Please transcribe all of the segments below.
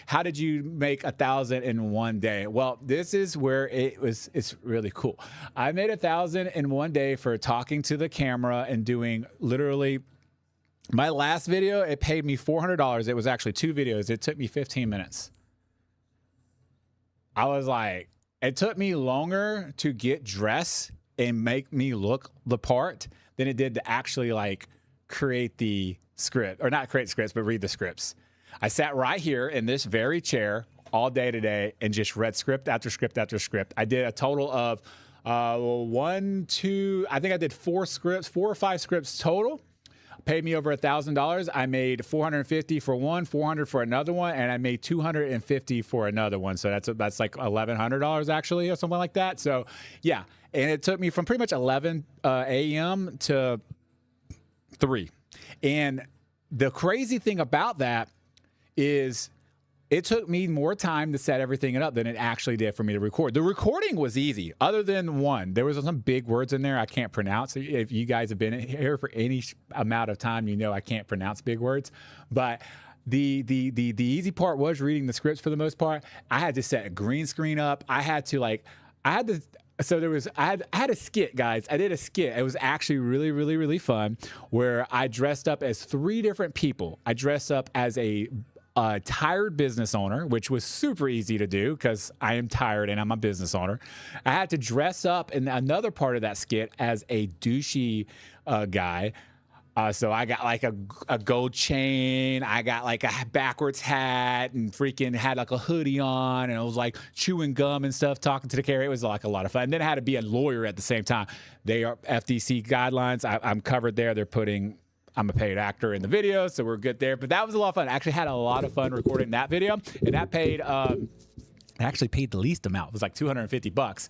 How did you make 1,000 in one day? Well, this is where it's really cool. I made 1,000 in one day for talking to the camera and doing literally my last video. It paid me $400. It was actually 2 videos. It took me 15 minutes. I was like, it took me longer to get dressed and make me look the part than it did to actually like create the script, or not create scripts, but read the scripts. I sat right here in this very chair all day today and just read script after script after script. I did a total of I think I did 4 or 5 scripts total. Paid me over $1,000. I made $450 for one, $400 for another one, and I made $250 for another one. So that's like $1,100 actually, or something like that. So yeah, and it took me from pretty much 11 a.m. to 3. And the crazy thing about that is it took me more time to set everything up than it actually did for me to record. The recording was easy, other than one. There was some big words in there I can't pronounce. If you guys have been here for any amount of time, you know I can't pronounce big words. But the easy part was reading the scripts for the most part. I had to set a green screen up. I had a skit, guys. I did a skit. It was actually really, really, really fun, where I dressed up as 3 different people. I dressed up as a tired business owner, which was super easy to do because I am tired and I'm a business owner. I had to dress up in another part of that skit as a douchey guy. So I got like a gold chain. I got like a backwards hat and freaking had like a hoodie on. And I was like chewing gum and stuff, talking to the camera. It was like a lot of fun. And then I had to be a lawyer at the same time. They are FTC guidelines. I'm covered there. They're putting I'm a paid actor in the video, so we're good there. But that was a lot of fun. I actually had a lot of fun recording that video, and that paid I actually paid the least amount. It was like $250,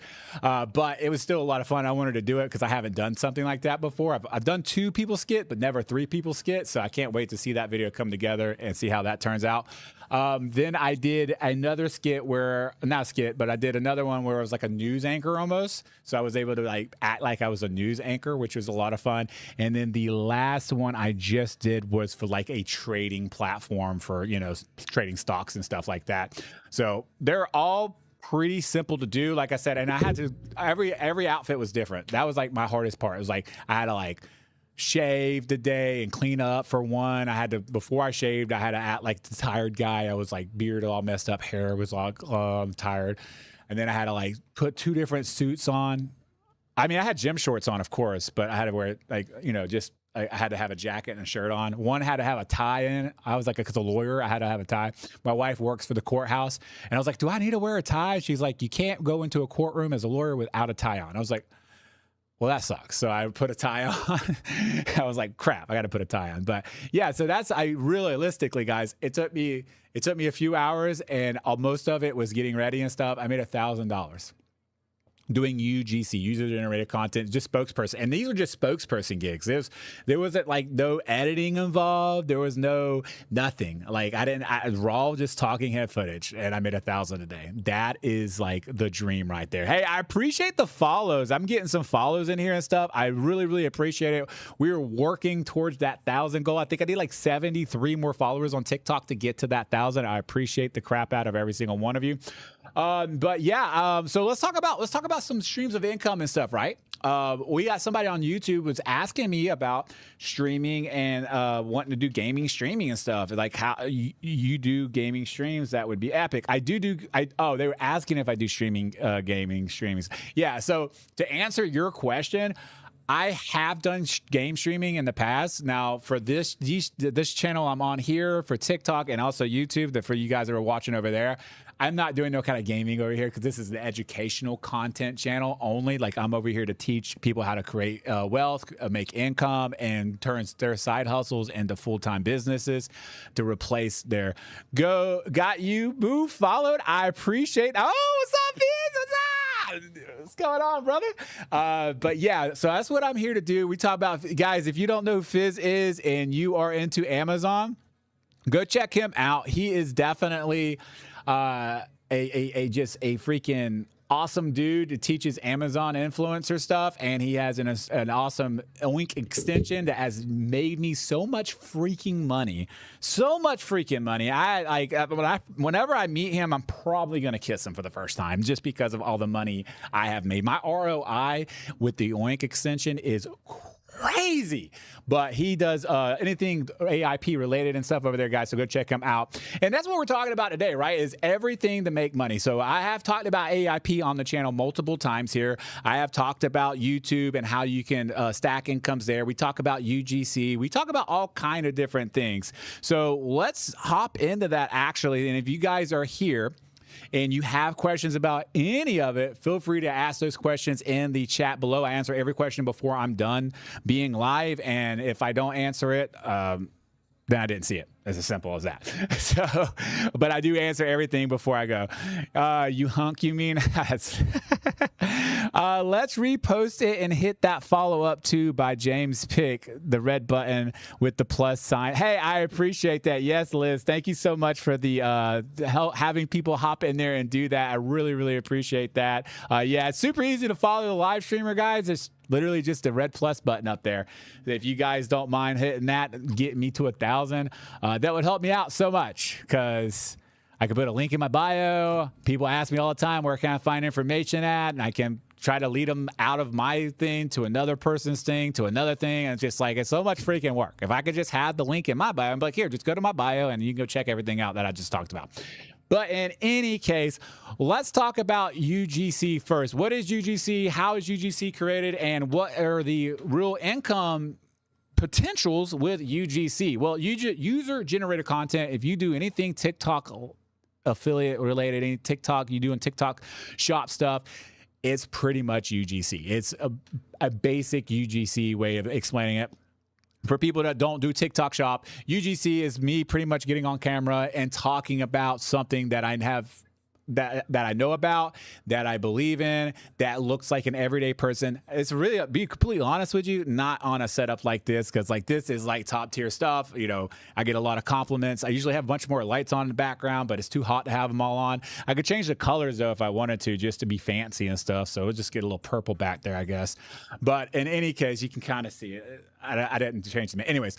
but it was still a lot of fun. I wanted to do it because I haven't done something like that before. I've done 2 people skit, but never 3 people skit. So I can't wait to see that video come together and see how that turns out. Then I did another skit not a skit, but I did another one where I was like a news anchor almost. So I was able to like act like I was a news anchor, which was a lot of fun. And then the last one I just did was for like a trading platform for, you know, trading stocks and stuff like that. So they're all pretty simple to do, like I said. And I had to, every outfit was different. That was like my hardest part. It was like, I had to like shave today and clean up for one. I had to, before I shaved, I had to act like the tired guy. I was like beard all messed up, hair was all tired. And then I had to like put 2 different suits on. I mean, I had gym shorts on, of course, but I had to wear like, you know, just, I had to have a jacket and a shirt on. One had to have a tie in. I was like, because a lawyer, I had to have a tie. My wife works for the courthouse. And I was like, do I need to wear a tie? She's like, you can't go into a courtroom as a lawyer without a tie on. I was like, well, that sucks. So I put a tie on. I was like, crap, I got to put a tie on. But yeah, so realistically, guys, it took me a few hours, and most of it was getting ready and stuff. I made $1,000 doing UGC, user generated content, just spokesperson. And these were just spokesperson gigs. There wasn't like no editing involved. There was nothing. Like I was raw, just talking head footage, and I made $1,000 a day. That is like the dream right there. Hey, I appreciate the follows. I'm getting some follows in here and stuff. I really, really appreciate it. We're working towards that 1,000 goal. I think I need like 73 more followers on TikTok to get to that 1,000. I appreciate the crap out of every single one of you. But yeah, so let's talk about some streams of income and stuff, right? We got somebody on YouTube was asking me about streaming and wanting to do gaming streaming and stuff. Like how you do gaming streams, that would be epic. They were asking if I do streaming, gaming streamings. Yeah, so to answer your question, I have done game streaming in the past. Now, for this channel I'm on here, for TikTok and also YouTube, for you guys that are watching over there, I'm not doing no kind of gaming over here because this is an educational content channel only. Like, I'm over here to teach people how to create wealth, make income, and turn their side hustles into full-time businesses to replace their got you, boo, followed. I appreciate. Oh, what's up, Fizz? What's going on, brother? But yeah, so that's what I'm here to do. We talk about, guys, if you don't know who Fizz is and you are into Amazon, go check him out. He is definitely just a freaking awesome dude that teaches Amazon influencer stuff, and he has an awesome Oink extension that has made me so much freaking money. Whenever I meet him, I'm probably gonna kiss him for the first time just because of all the money I have made. My ROI with the Oink extension is crazy, but he does anything AIP related and stuff over there, guys, so go check him out. And that's what we're talking about today, right, is everything to make money. So I have talked about AIP on the channel multiple times here. I have talked about YouTube and how you can stack incomes there. We talk about UGC. We talk about all kind of different things. So let's hop into that, actually. And if you guys are here and you have questions about any of it, feel free to ask those questions in the chat below. I answer every question before I'm done being live, and if I don't answer it, then I didn't see it. It's as simple as that. So, but I do answer everything before I go. You hunk, you mean? Let's repost it and hit that follow up too by James Pick, the red button with the plus sign. Hey, I appreciate that. Yes, Liz, thank you so much for the help having people hop in there and do that. I really, really appreciate that. Yeah, it's super easy to follow the live streamer, guys. It's literally just the red plus button up there. If you guys don't mind hitting that, get me to 1,000. That would help me out so much, because I could put a link in my bio. People ask me all the time, where can I find information at? And I can try to lead them out of my thing to another person's thing to another thing. And it's just like, it's so much freaking work. If I could just have the link in my bio, I'm like, here, just go to my bio and you can go check everything out that I just talked about. But in any case, let's talk about UGC first. What is UGC? How is UGC created? And what are the real income potentials with UGC? Well, user-generated content, if you do anything TikTok affiliate related, any TikTok, you doing TikTok shop stuff, it's pretty much UGC. It's a basic UGC way of explaining it. For people that don't do TikTok shop, UGC is me pretty much getting on camera and talking about something that I have that I know about, that I believe in, that looks like an everyday person. It's really, be completely honest with you, not on a setup like this, because like this is like top tier stuff. You know, I get a lot of compliments. I usually have a bunch more lights on in the background, but it's too hot to have them all on. I could change the colors though if I wanted to, just to be fancy and stuff. So it'll just get a little purple back there, I guess. But in any case, you can kind of see it. I didn't change them. Anyways,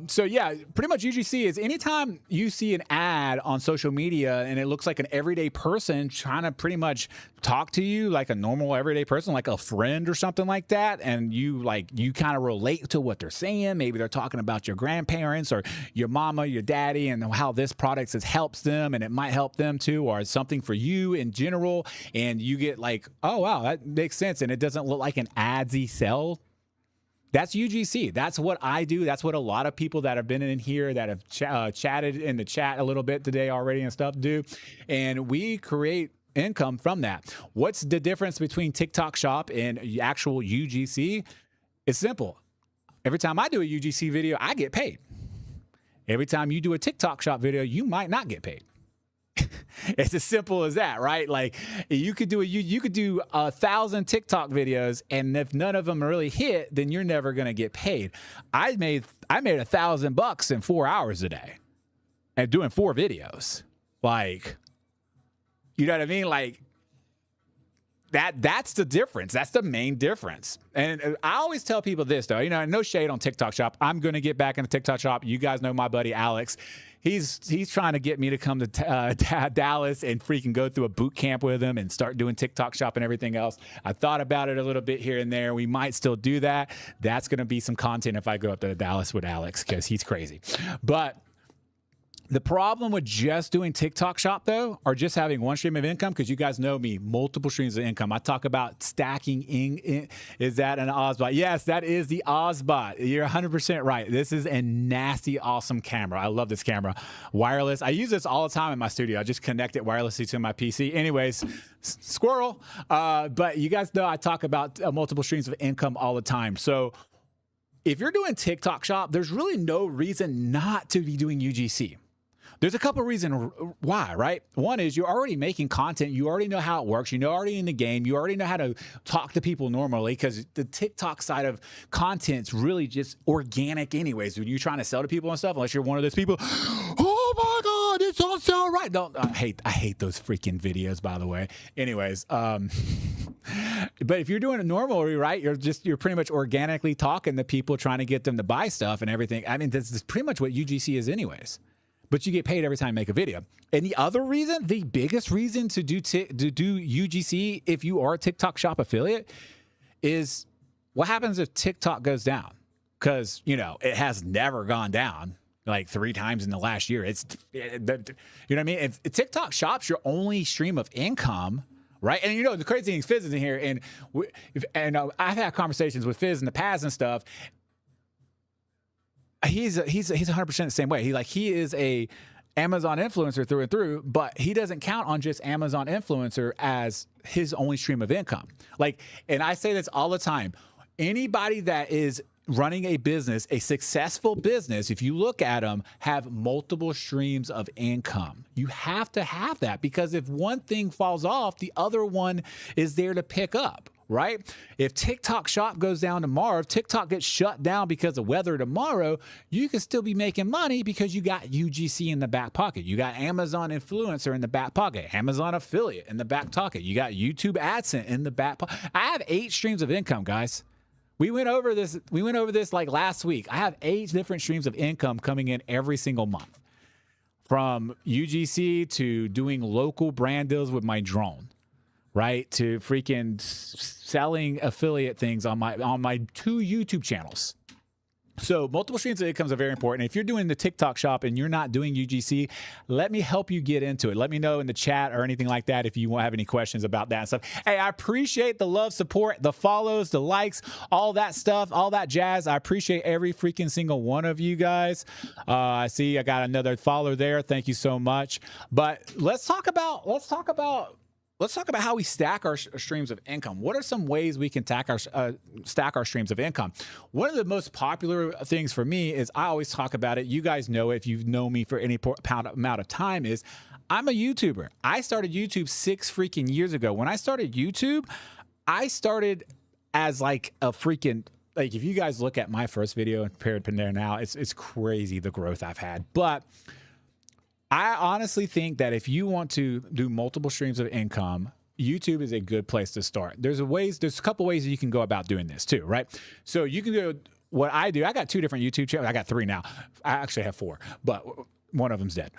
so yeah, pretty much UGC is anytime you see an ad on social media and it looks like an everyday person trying to pretty much talk to you like a normal everyday person, like a friend or something like that, and you kind of relate to what they're saying. Maybe they're talking about your grandparents or your mama, your daddy, and how this product helps them and it might help them too, or it's something for you in general, and you get like, oh wow, that makes sense, and it doesn't look like an adsy sell. That's UGC. That's what I do. That's what a lot of people that have been in here that have chatted in the chat a little bit today already and stuff do. And we create income from that. What's the difference between TikTok shop and actual UGC? It's simple. Every time I do a UGC video, I get paid. Every time you do a TikTok shop video, you might not get paid. It's as simple as that, right? Like you could do 1,000 TikTok videos, and if none of them really hit, then you're never gonna get paid. I made $1,000 in 4 hours a day, and doing 4 videos. Like, you know what I mean? Like that's the difference. That's the main difference. And I always tell people this though, you know, no shade on TikTok shop. I'm gonna get back into TikTok shop. You guys know my buddy Alex. He's trying to get me to come to Dallas and freaking go through a boot camp with him and start doing TikTok shop and everything else. I thought about it a little bit here and there. We might still do that. That's going to be some content if I go up to Dallas with Alex, because he's crazy. But the problem with just doing TikTok shop though, or just having one stream of income, because you guys know me, multiple streams of income. I talk about stacking is that an Ozbot? Yes, that is the Ozbot. You're 100% right. This is a nasty, awesome camera. I love this camera. Wireless. I use this all the time in my studio. I just connect it wirelessly to my PC. Anyways, squirrel. But you guys know I talk about multiple streams of income all the time. So if you're doing TikTok shop, there's really no reason not to be doing UGC. There's a couple of reasons why, right? One is you're already making content. You already know how it works. You're already in the game. You already know how to talk to people normally, because the TikTok side of content's really just organic anyways. When you're trying to sell to people and stuff, unless you're one of those people, oh my God, it's don't sound right. Don't I hate those freaking videos, by the way. Anyways, but if you're doing it normally, right, you're pretty much organically talking to people, trying to get them to buy stuff and everything. I mean, this is pretty much what UGC is anyways. But you get paid every time you make a video. And the other reason, the biggest reason to do UGC if you are a TikTok Shop affiliate is what happens if TikTok goes down? Because, you know, it has never gone down like 3 times in the last year. You know what I mean? If TikTok Shop's your only stream of income, right? And you know, the crazy thing is Fizz is in here. And I've had conversations with Fizz in the past and stuff. He's 100% the same way. He is a Amazon influencer through and through, but he doesn't count on just Amazon influencer as his only stream of income. And I say this all the time. Anybody that is running a business, a successful business, if you look at them, have multiple streams of income. You have to have that, because if one thing falls off, the other one is there to pick up. Right? If TikTok Shop goes down tomorrow, if TikTok gets shut down because of weather tomorrow, you can still be making money because you got UGC in the back pocket. You got Amazon influencer in the back pocket, Amazon affiliate in the back pocket. You got YouTube AdSense in the back pocket. I have 8 streams of income, guys. We went over this like last week. I have 8 different streams of income coming in every single month, from UGC to doing local brand deals with my drone, right, to freaking selling affiliate things on my 2 YouTube channels. So multiple streams of incomes are very important. If you're doing the TikTok Shop and you're not doing UGC, let me help you get into it. Let me know in the chat or anything like that if you have any questions about that and stuff. Hey, I appreciate the love, support, the follows, the likes, all that stuff, all that jazz. I appreciate every freaking single one of you guys. I see I got another follower there. Thank you so much. But let's talk about how we stack our streams of income. What are some ways we can stack our streams of income? One of the most popular things for me is, I always talk about it. You guys know it if you've known me for any amount of time, is I'm a YouTuber. I started YouTube 6 freaking years ago. When I started YouTube, I started as like a freaking, like, if you guys look at my first video and compare it to there now, it's crazy the growth I've had. But I honestly think that if you want to do multiple streams of income, YouTube is a good place to start. There's a couple ways that you can go about doing this too, right? So you can go, what I do, I got 2 different YouTube channels. I got 3 now. I actually have 4, but one of them's dead.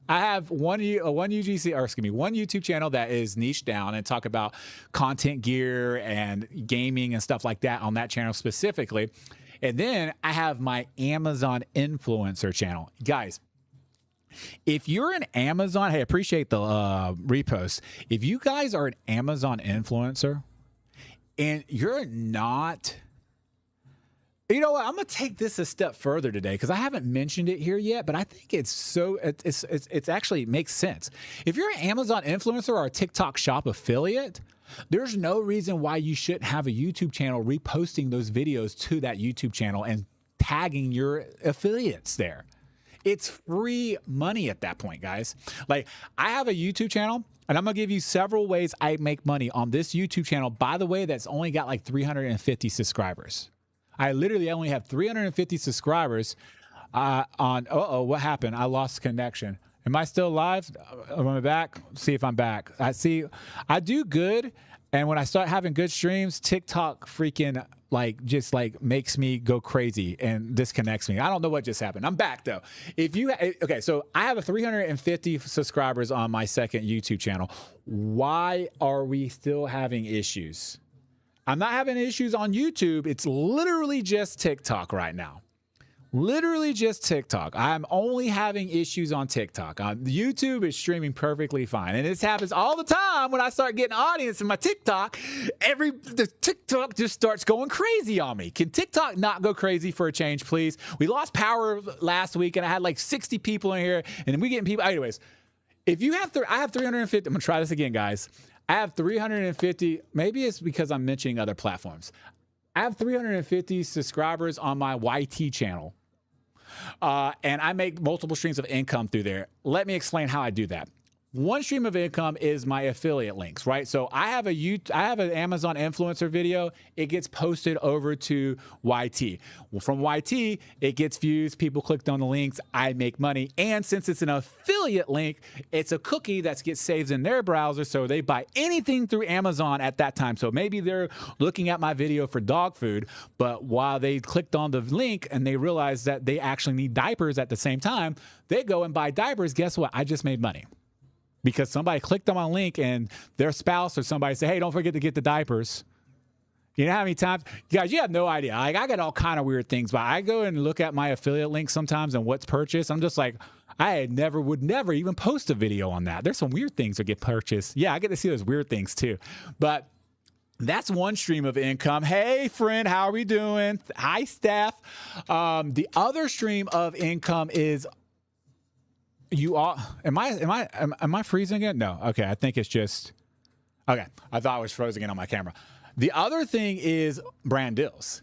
I have one YouTube channel that is niched down and talk about content gear and gaming and stuff like that on that channel specifically. And then I have my Amazon influencer channel. Guys, if you're an Amazon, hey, appreciate the repost. If you guys are an Amazon influencer and you're not, you know what, I'm going to take this a step further today because I haven't mentioned it here yet, but I think it's actually makes sense. If you're an Amazon influencer or a TikTok Shop affiliate, there's no reason why you shouldn't have a YouTube channel reposting those videos to that YouTube channel and tagging your affiliates there. It's free money at that point, guys. Like, I have a YouTube channel, and I'm going to give you several ways I make money on this YouTube channel, by the way, that's only got like 350 subscribers. I literally only have 350 subscribers on, what happened? I lost connection. Am I still live? Am I back? See if I'm back. I do good, and when I start having good streams, TikTok freaking just makes me go crazy and disconnects me. I don't know what just happened. I'm back though. Okay, so I have 350 subscribers on my second YouTube channel. Why are we still having issues? I'm not having issues on YouTube. It's literally just TikTok right now. Literally just TikTok. I'm only having issues on TikTok. YouTube is streaming perfectly fine. And this happens all the time when I start getting audience in my TikTok. The TikTok just starts going crazy on me. Can TikTok not go crazy for a change, please? We lost power last week and I had like 60 people in here and we getting people. Anyways, if you have, I have 350. I'm going to try this again, guys. I have 350. Maybe it's because I'm mentioning other platforms. I have 350 subscribers on my YT channel. And I make multiple streams of income through there. Let me explain how I do that. One stream of income is my affiliate links, right? So I have an Amazon influencer video. It gets posted over to YT. Well, from YT, it gets views. People clicked on the links. I make money. And since it's an affiliate link, it's a cookie that gets saved in their browser. So they buy anything through Amazon at that time. So maybe they're looking at my video for dog food, but while they clicked on the link and they realize that they actually need diapers at the same time, they go and buy diapers. Guess what? I just made money. Because somebody clicked on my link and their spouse or somebody said, hey, don't forget to get the diapers. You know how many times? Guys, you have no idea. Like, I got all kind of weird things, but I go and look at my affiliate links sometimes and what's purchased. I'm just like, I would never even post a video on that. There's some weird things that get purchased. Yeah, I get to see those weird things too. But that's one stream of income. Hey, friend, how are we doing? Hi, staff. The other stream of income is am I freezing it? No. Okay. I think it's just, okay. I thought I was frozen it on my camera. The other thing is brand deals.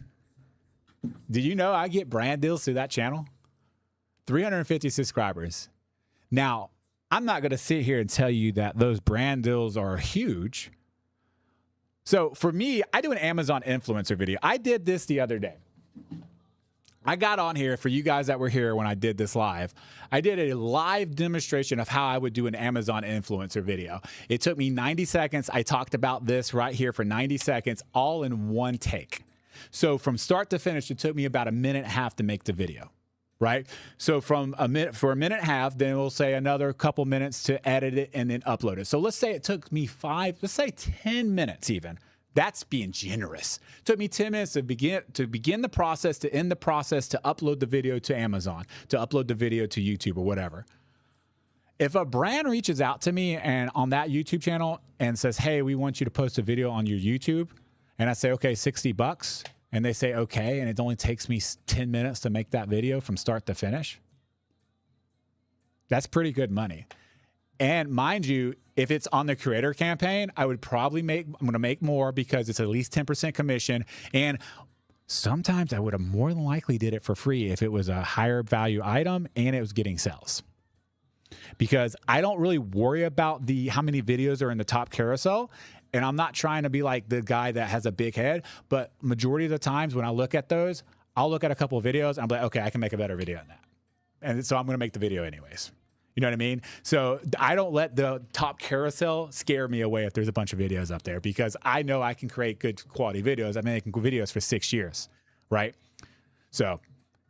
Did you know I get brand deals through that channel? 350 subscribers. Now, I'm not going to sit here and tell you that those brand deals are huge. So for me, I do an Amazon influencer video. I did this the other day. I got on here for you guys that were here when I did this live. I did a live demonstration of how I would do an Amazon influencer video. It took me 90 seconds. I talked about this right here for 90 seconds, all in one take. So from start to finish, it took me about a minute and a half to make the video, right? So for a minute and a half, then we'll say another couple minutes to edit it and then upload it. So let's say it took me 10 minutes even. That's being generous. It took me 10 minutes to begin the process, to end the process, to upload the video to Amazon, to upload the video to YouTube or whatever. If a brand reaches out to me and on that YouTube channel and says, hey, we want you to post a video on your YouTube, and I say, okay, $60, and they say, okay, and it only takes me 10 minutes to make that video from start to finish, that's pretty good money. And mind you, if it's on the creator campaign, I'm going to make more because it's at least 10% commission. And sometimes I would have more than likely did it for free if it was a higher value item and it was getting sales. Because I don't really worry about how many videos are in the top carousel. And I'm not trying to be like the guy that has a big head, but majority of the times when I look at those, I'll look at a couple of videos and I'm like, okay, I can make a better video than that. And so I'm going to make the video anyways. You know what I mean? So I don't let the top carousel scare me away if there's a bunch of videos up there, because I know I can create good quality videos. I've been making videos for 6 years, right? So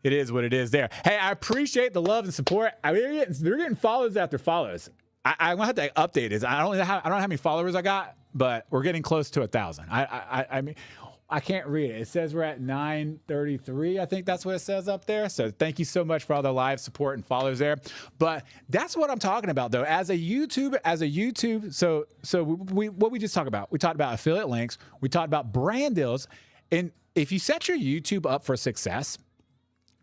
it is what it is there. Hey, I appreciate the love and support. I mean, they're getting follows after follows. I'm gonna have to update this. I don't know how many followers I got, but we're getting close to 1,000. I mean, I can't read it. It says we're at 933. I think that's what it says up there. So thank you so much for all the live support and follows there. But that's what I'm talking about, though. As a YouTube, what we just talked about, we talked about affiliate links. We talked about brand deals. And if you set your YouTube up for success,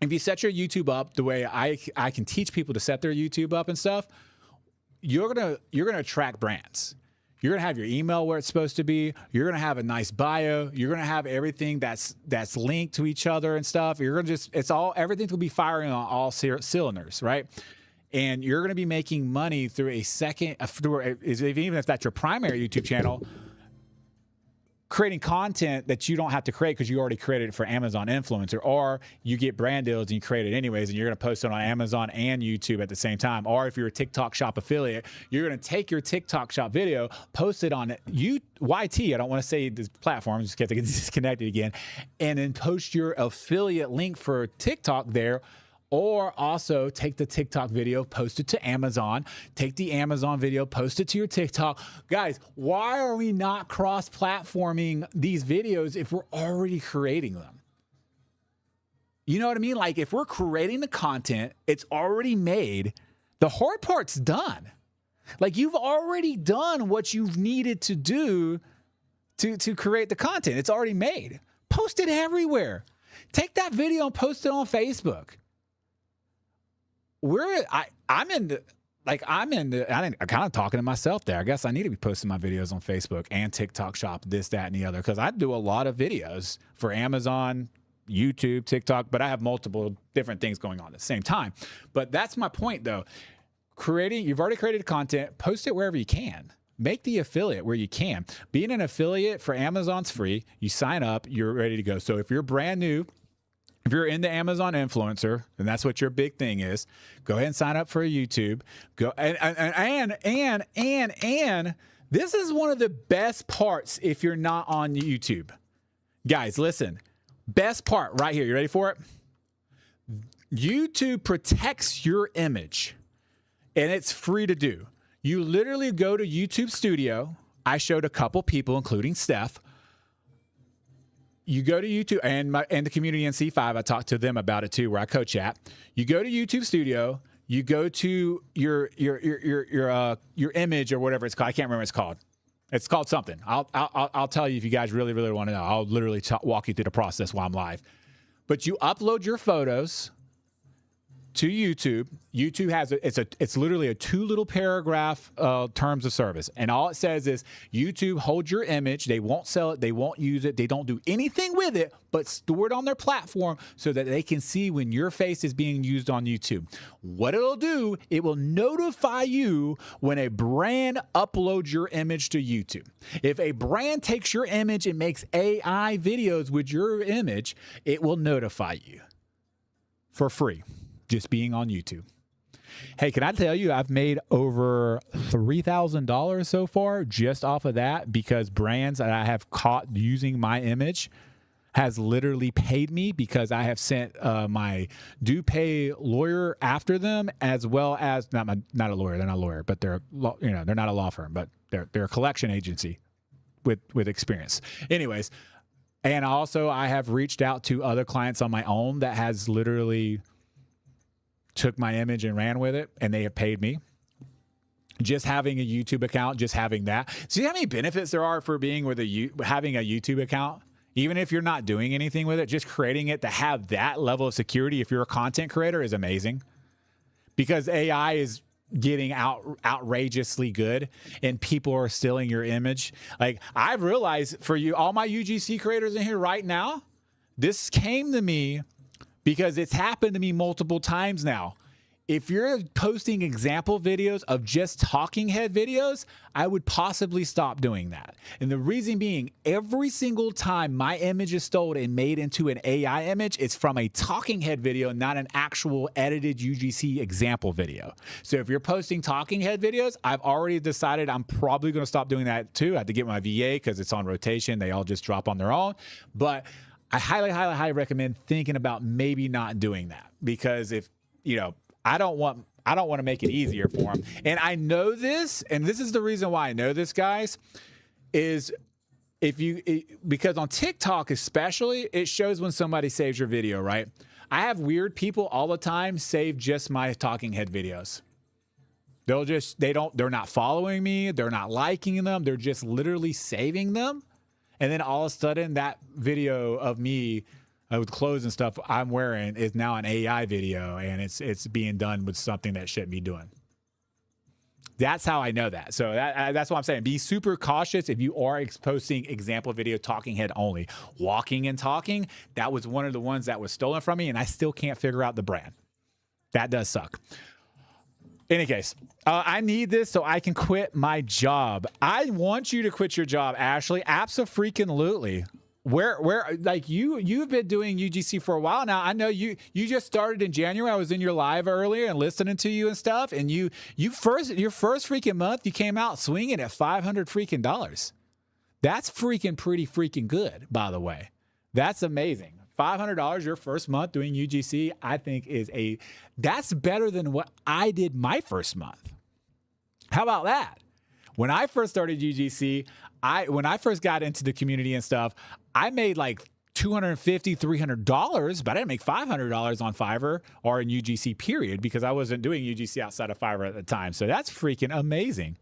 if you set your YouTube up the way I can teach people to set their YouTube up and stuff, you're gonna attract brands. You're going to have your email where it's supposed to be. You're going to have a nice bio. You're going to have everything that's linked to each other and stuff. You're going to everything will be firing on all cylinders, right? And you're going to be making money through even if that's your primary YouTube channel, creating content that you don't have to create because you already created it for Amazon influencer, or you get brand deals and you create it anyways and you're going to post it on Amazon and YouTube at the same time. Or if you're a TikTok shop affiliate, you're going to take your TikTok shop video, post it on YT, I don't want to say this platform just get disconnected again, and then post your affiliate link for TikTok there. Or also take the TikTok video, post it to Amazon, take the Amazon video, post it to your TikTok. Guys, why are we not cross-platforming these videos if we're already creating them? You know what I mean? Like, if we're creating the content, it's already made. The hard part's done. Like, you've already done what you've needed to do to create the content. It's already made. Post it everywhere. Take that video and post it on Facebook. I'm kind of talking to myself there. I guess I need to be posting my videos on Facebook and TikTok shop, this, that, and the other, because I do a lot of videos for Amazon, YouTube, TikTok, but I have multiple different things going on at the same time. But that's my point, though. you've already created content, post it wherever you can. Make the affiliate where you can. Being an affiliate for Amazon's free. You sign up, you're ready to go. So if you're brand new, if you're in the Amazon influencer, and that's what your big thing is, go ahead and sign up for a YouTube. Go and this is one of the best parts if you're not on YouTube. Guys, listen. Best part right here. You ready for it? YouTube protects your image, and it's free to do. You literally go to YouTube Studio. I showed a couple people, including Steph. You go to YouTube and the community in C5. I talked to them about it too, where I coach at. You go to YouTube Studio. You go to your image or whatever it's called. I can't remember what it's called. It's called something. I'll tell you if you guys really want to know. I'll literally walk you through the process while I'm live. But you upload your photos to YouTube. YouTube has it's literally a 2 little paragraph terms of service, and all it says is YouTube holds your image. They won't sell it. They won't use it. They don't do anything with it, but store it on their platform so that they can see when your face is being used on YouTube. What it'll do, it will notify you when a brand uploads your image to YouTube. If a brand takes your image and makes AI videos with your image, it will notify you for free. Just being on YouTube. Hey, can I tell you, I've made over $3,000 so far just off of that, because brands that I have caught using my image has literally paid me, because I have sent my due pay lawyer after them, as well as not a lawyer. They're not a lawyer, but they're not a law firm, but they're a collection agency with experience. Anyways, and also I have reached out to other clients on my own that has literally took my image and ran with it, and they have paid me. Just having a YouTube account, just having that. See how many benefits there are for being with having a YouTube account? Even if you're not doing anything with it, just creating it to have that level of security if you're a content creator is amazing. Because AI is getting outrageously good, and people are stealing your image. Like, I've realized for you, all my UGC creators in here right now, this came to me because it's happened to me multiple times now. If you're posting example videos of just talking head videos, I would possibly stop doing that. And the reason being, every single time my image is stolen and made into an AI image, it's from a talking head video, not an actual edited UGC example video. So if you're posting talking head videos, I've already decided I'm probably going to stop doing that too. I have to get my VA because it's on rotation. They all just drop on their own. But I highly recommend thinking about maybe not doing that, because if, I don't want to make it easier for them. And I know this, and this is the reason why I know this, guys, is because on TikTok especially, it shows when somebody saves your video, right? I have weird people all the time save just my talking head videos. They're not following me. They're not liking them. They're just literally saving them. And then all of a sudden, that video of me with clothes and stuff I'm wearing is now an AI video, and it's being done with something that shouldn't be doing. That's how I know that. So that's what I'm saying. Be super cautious if you are posting example video, talking head only. Walking and talking, that was one of the ones that was stolen from me, and I still can't figure out the brand. That does suck. In any case, I need this so I can quit my job. I want you to quit your job, Ashley. Abso-freaking-lutely. Where like you've been doing UGC for a while now. I know you just started in January. I was in your live earlier and listening to you and stuff. And your first freaking month, you came out swinging at $500 freaking dollars. That's freaking pretty freaking good, by the way. That's amazing. $500 your first month doing UGC, I think that's better than what I did my first month. How about that? When I first started UGC, when I first got into the community and stuff, I made like $250, $300, but I didn't make $500 on Fiverr or in UGC period, because I wasn't doing UGC outside of Fiverr at the time. So that's freaking amazing.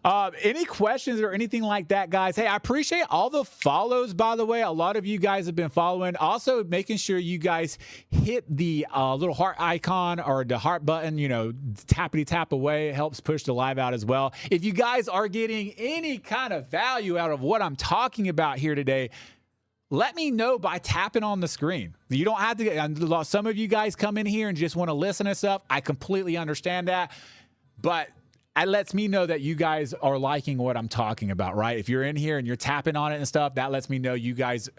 Any questions or anything like that, guys? Hey, I appreciate all the follows, by the way. A lot of you guys have been following. Also, making sure you guys hit the little heart icon or the heart button, tappity tap away. It helps push the live out as well. If you guys are getting any kind of value out of what I'm talking about here today, let me know by tapping on the screen. You don't have to. Some of you guys come in here and just want to listen to stuff. I completely understand that. But it lets me know that you guys are liking what I'm talking about, right? If you're in here and you're tapping on it and stuff, that lets me know you guys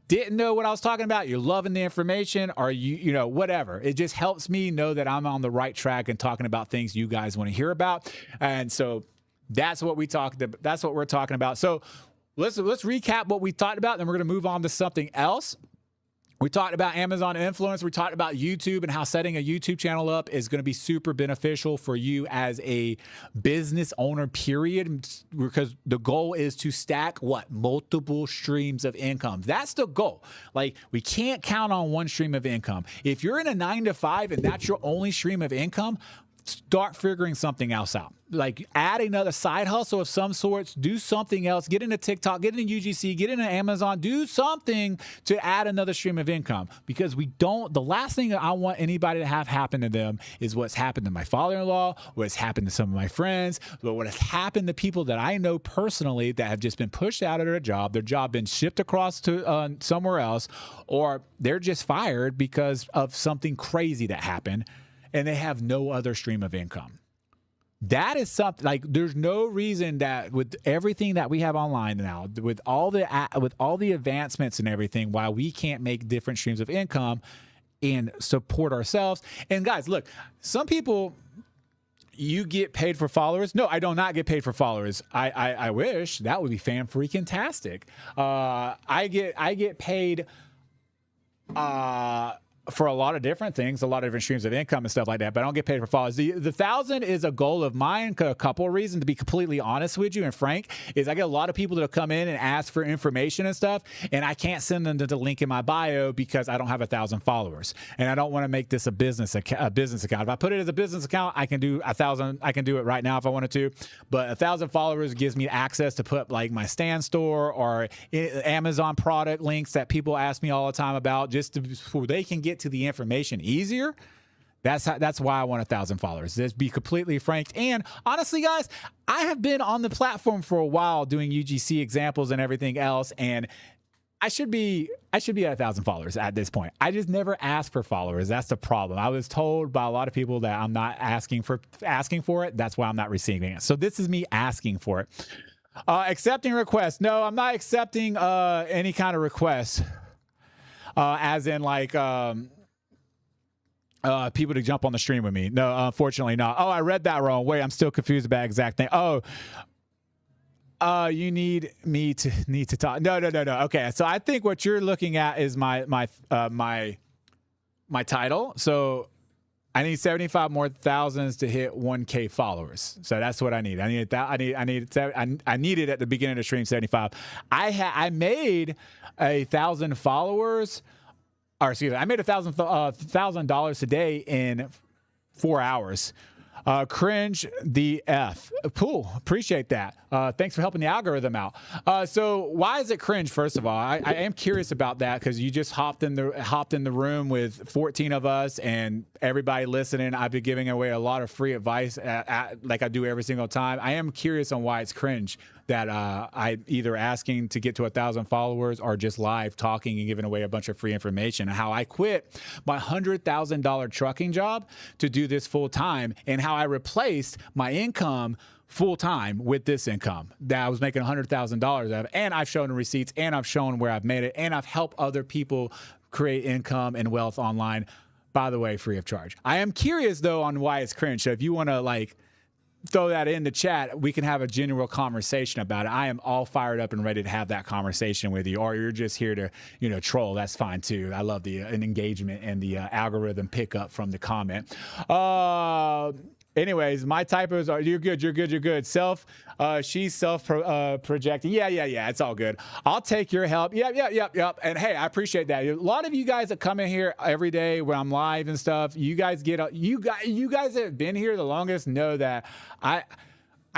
didn't know what I was talking about. You're loving the information, or you know, whatever. It just helps me know that I'm on the right track and talking about things you guys want to hear about. And so that's what we're talking about. So let's recap what we talked about, then we're going to move on to something else. We talked about Amazon influence. We talked about YouTube and how setting a YouTube channel up is going to be super beneficial for you as a business owner, period, because the goal is to stack multiple streams of income. That's the goal. Like, we can't count on one stream of income. If you're in a 9-to-5 and that's your only stream of income, start figuring something else out. Like, add another side hustle of some sorts, do something else, get into TikTok, get into UGC, get into Amazon, do something to add another stream of income, because the last thing that I want anybody to have happen to them is what's happened to my father-in-law, what's happened to some of my friends, but what has happened to people that I know personally that have just been pushed out of their job been shipped across to somewhere else, or they're just fired because of something crazy that happened, and they have no other stream of income. That is something, like, there's no reason that with everything that we have online now, with all the advancements and everything, why we can't make different streams of income and support ourselves. And guys, look, some people, you get paid for followers. No, I do not get paid for followers. I wish. That would be fan-freaking-tastic. I get paid for a lot of different things, a lot of different streams of income and stuff like that, but I don't get paid for followers. The 1,000 is a goal of mine. A couple of reasons, to be completely honest with you and frank, is I get a lot of people that come in and ask for information and stuff, and I can't send them to the link in my bio because I don't have 1,000 followers, and I don't want to make this a business account. If I put it as a business account, I can do 1,000. I can do it right now if I wanted to, but 1,000 followers gives me access to put like my Stan store or Amazon product links that people ask me all the time about, so they can get to the information easier. That's why I want 1,000 followers. Just be completely frank. And honestly, guys, I have been on the platform for a while doing UGC examples and everything else, and I should be at 1,000 followers at this point. I just never ask for followers. That's the problem. I was told by a lot of people that I'm not asking for it. That's why I'm not receiving it. So this is me asking for it. Accepting requests. No, I'm not accepting any kind of requests. As in, like, people to jump on the stream with me. No, unfortunately not. Oh, I read that wrong. Wait, I'm still confused about the exact thing. Oh, you need me to talk. No. Okay, so I think what you're looking at is my title. So I need 75 more thousands to hit 1K followers. So that's what I need. I needed at the beginning of the stream 75. I made 1,000 followers. Or excuse me, I made $1,000 today in 4 hours. Cringe the F. Cool. Appreciate that. Thanks for helping the algorithm out. So why is it cringe? First of all, I am curious about that, because you just hopped in the room with 14 of us and everybody listening. I've been giving away a lot of free advice like I do every single time. I am curious on why it's cringe that I either asking to get to 1,000 followers or just live talking and giving away a bunch of free information, and how I quit my $100,000 trucking job to do this full time, and how I replaced my income full time with this income that I was making $100,000 of. And I've shown the receipts, and I've shown where I've made it, and I've helped other people create income and wealth online, by the way, free of charge. I am curious though on why it's cringe. So if you want to like throw that in the chat, we can have a general conversation about it. I am all fired up and ready to have that conversation with you, or you're just here to, troll. That's fine too. I love the engagement and the algorithm pickup from the comment. Anyways, my typos are, you're good. She's self-projecting. Yeah. It's all good. I'll take your help. Yep. And hey, I appreciate that. A lot of you guys that come in here every day when I'm live and stuff, you guys that have been here the longest know that I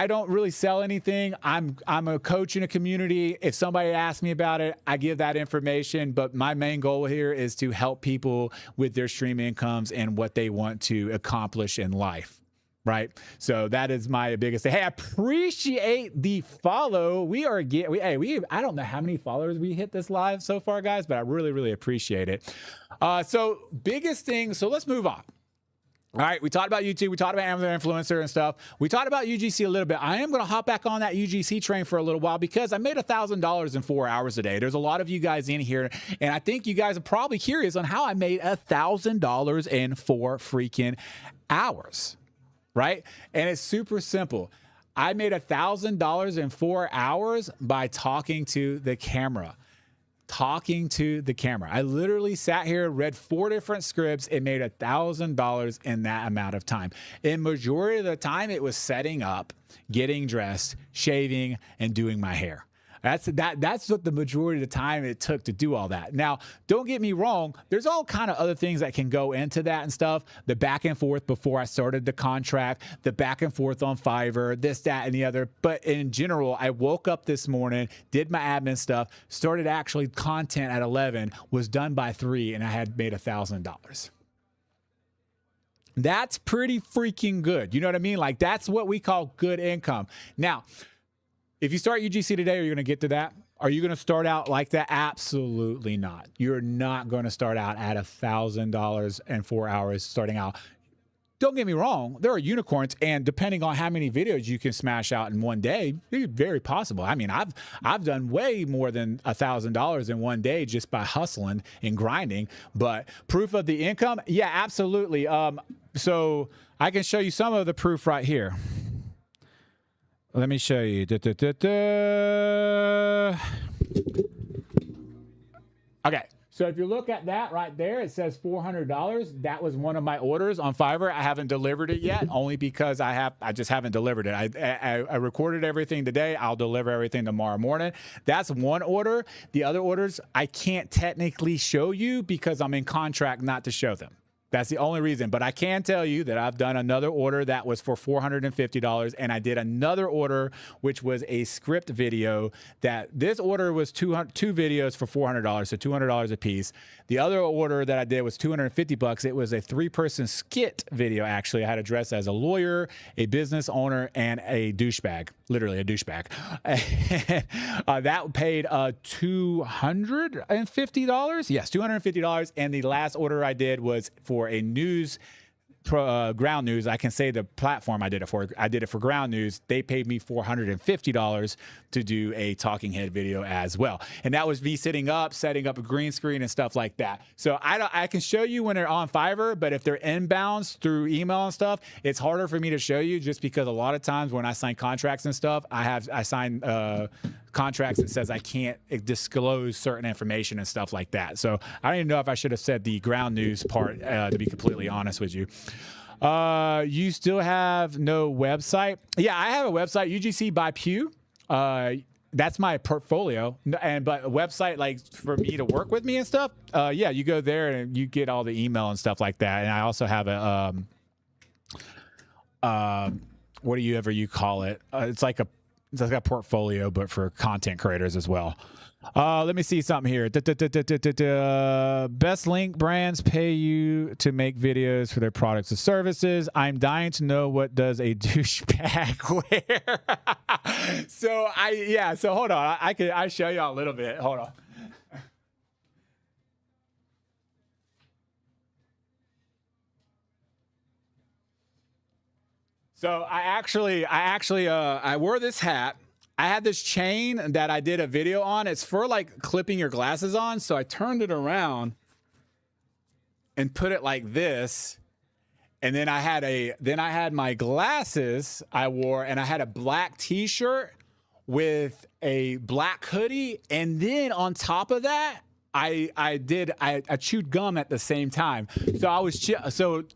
don't really sell anything. I'm a coach in a community. If somebody asks me about it, I give that information. But my main goal here is to help people with their stream incomes and what they want to accomplish in life. right? So that is my biggest thing. Hey, I appreciate the follow. We are I don't know how many followers we hit this live so far, guys, but I really, really appreciate it. So biggest thing. So let's move on. All right, we talked about YouTube, we talked about Amazon influencer and stuff. We talked about UGC a little bit. I am going to hop back on that UGC train for a little while because I made $1,000 in 4 hours a day. There's a lot of you guys in here, and I think you guys are probably curious on how I made $1,000 in 4 freaking hours, right? And it's super simple. I made $1,000 in 4 hours by talking to the camera. I literally sat here, read 4 different scripts, and made $1,000 in that amount of time. In majority of the time, it was setting up, getting dressed, shaving, and doing my hair. That's what the majority of the time it took to do all that. Now, don't get me wrong. There's all kind of other things that can go into that and stuff. The back and forth before I started the contract, the back and forth on Fiverr, this, that, and the other. But in general, I woke up this morning, did my admin stuff, started actually content at 11, was done by 3, and I had made $1,000. That's pretty freaking good. You know what I mean? Like, that's what we call good income. Now, if you start UGC today, are you going to get to that? Are you going to start out like that? Absolutely not. You're not going to start out at $1,000 in 4 hours starting out. Don't get me wrong. There are unicorns, and depending on how many videos you can smash out in one day, it's very possible. I mean, I've done way more than $1,000 in one day just by hustling and grinding. But proof of the income, yeah, absolutely. So I can show you some of the proof right here. Let me show you. Okay, so if you look at that right there, it says $400. That was one of my orders on Fiverr. I haven't delivered it yet, only because I just haven't delivered it. I recorded everything today. I'll deliver everything tomorrow morning. That's one order. The other orders, I can't technically show you because I'm in contract not to show them. That's the only reason. But I can tell you that I've done another order that was for $450, and I did another order which was a script video. That this order was two videos for $400, so $200 a piece. The other order that I did was $250. It was a 3-person skit video. Actually, I had to dress as a lawyer, a business owner, and a douchebag. Literally a douchebag. That paid $250. Yes, $250. And the last order I did was for a news ground news. I can say the platform I did it for. I did it for ground news. They paid me $450 to do a talking head video as well. And that was me setting up a green screen and stuff like that. So I can show you when they're on Fiverr, but if they're inbounds through email and stuff, it's harder for me to show you just because a lot of times when I sign contracts and stuff, I sign contracts that says I can't disclose certain information and stuff like that. So I don't even know if I should have said the ground news part, to be completely honest with you. You still have no website? Yeah, I have a website, UGC by Pew. That's my portfolio, but a website like for me to work with me and stuff. Yeah, you go there and you get all the email and stuff like that. And I also have a whatever you call it. It's like a portfolio, but for content creators as well. Let me see something here. Best link brands pay you to make videos for their products and services. I'm dying to know, what does a douchebag wear? So hold on. I show you a little bit. Hold on. So I wore this hat. I had this chain that I did a video on. It's for like clipping your glasses on. So I turned it around and put it like this. And then I had my glasses I wore, and I had a black t-shirt with a black hoodie. And then on top of that, I chewed gum at the same time. So I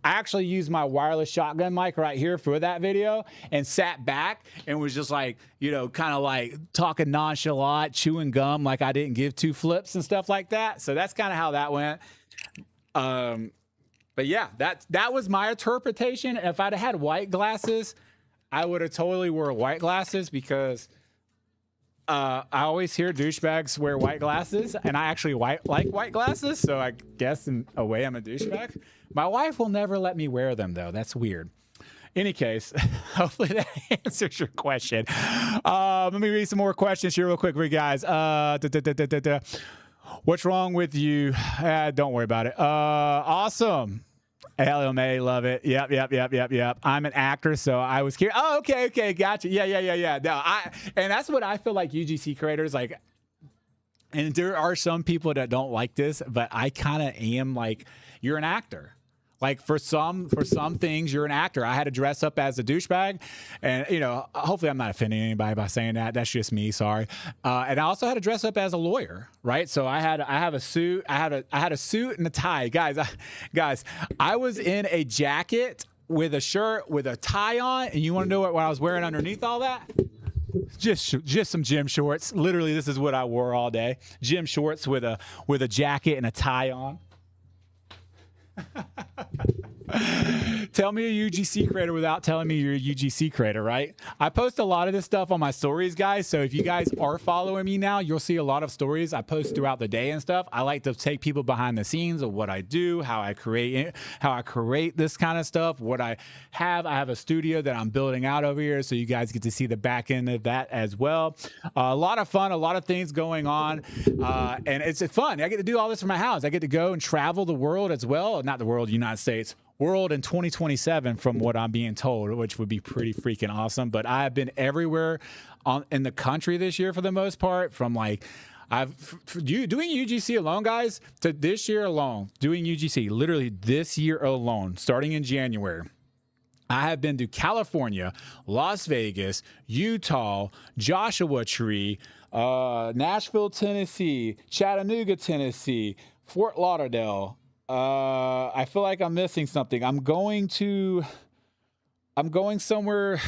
actually used my wireless shotgun mic right here for that video and sat back and was just like, kind of like talking nonchalant, chewing gum like I didn't give 2 flips and stuff like that. So that's kind of how that went. But yeah, that was my interpretation. If I'd have had white glasses, I would have totally wore white glasses because I always hear douchebags wear white glasses, and I actually like white glasses, so I guess in a way I'm a douchebag. My wife will never let me wear them, though. That's weird. Any case, hopefully that answers your question. Let me read some more questions here real quick for you guys. What's wrong with you? Don't worry about it. Awesome. LMA, love it. Yep. I'm an actor, so I was curious. Oh, okay, gotcha. Yeah. No, and that's what I feel like UGC creators like. And there are some people that don't like this, but I kind of am like, you're an actor. Like for some things, you're an actor. I had to dress up as a douchebag, and hopefully I'm not offending anybody by saying that. That's just me. Sorry. And I also had to dress up as a lawyer, right? So I have a suit. I had a suit and a tie, guys. I was in a jacket with a shirt with a tie on, and you want to know what I was wearing underneath all that? Just some gym shorts. Literally, this is what I wore all day. Gym shorts with a jacket and a tie on. Tell me a UGC creator without telling me you're a UGC creator, right? I post a lot of this stuff on my stories, guys. So if you guys are following me now, you'll see a lot of stories I post throughout the day and stuff. I like to take people behind the scenes of what I do, how I create this kind of stuff, what I have. I have a studio that I'm building out over here, so you guys get to see the back end of that as well. A lot of fun, a lot of things going on, and it's fun. I get to do all this from my house. I get to go and travel the world as well. Not the world, United States. World in 2027 from what I'm being told, which would be pretty freaking awesome. But I've been everywhere in the country this year for the most part. From like doing UGC alone, guys, to this year alone, doing UGC literally this year alone, starting in January. I have been to California, Las Vegas, Utah, Joshua Tree, Nashville, Tennessee, Chattanooga, Tennessee, Fort Lauderdale. I feel like I'm missing something. I'm going somewhere.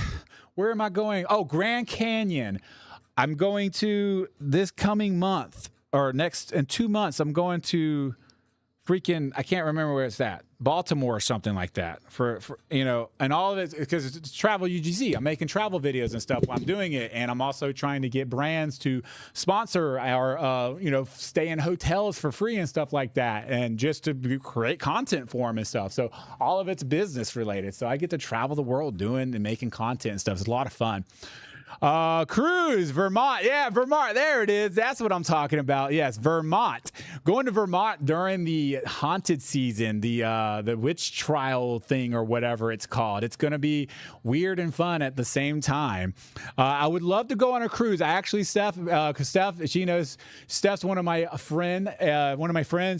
Where am I going? Oh, Grand Canyon. I'm going to this coming month or next in 2 months. I'm going to freaking, I can't remember where it's at. Baltimore or something like that for and all of it because it's travel UGC. I'm making travel videos and stuff while I'm doing it. And I'm also trying to get brands to sponsor our, stay in hotels for free and stuff like that. And just to create content for them and stuff. So all of it's business related. So I get to travel the world doing and making content and stuff. It's a lot of fun. Cruise, Vermont. Yeah, Vermont. There it is. That's what I'm talking about. Yes, Vermont. Going to Vermont during the haunted season, the witch trial thing or whatever it's called. It's going to be weird and fun at the same time. I would love to go on a cruise. I actually, because Steph, she knows Steph's one of my friends,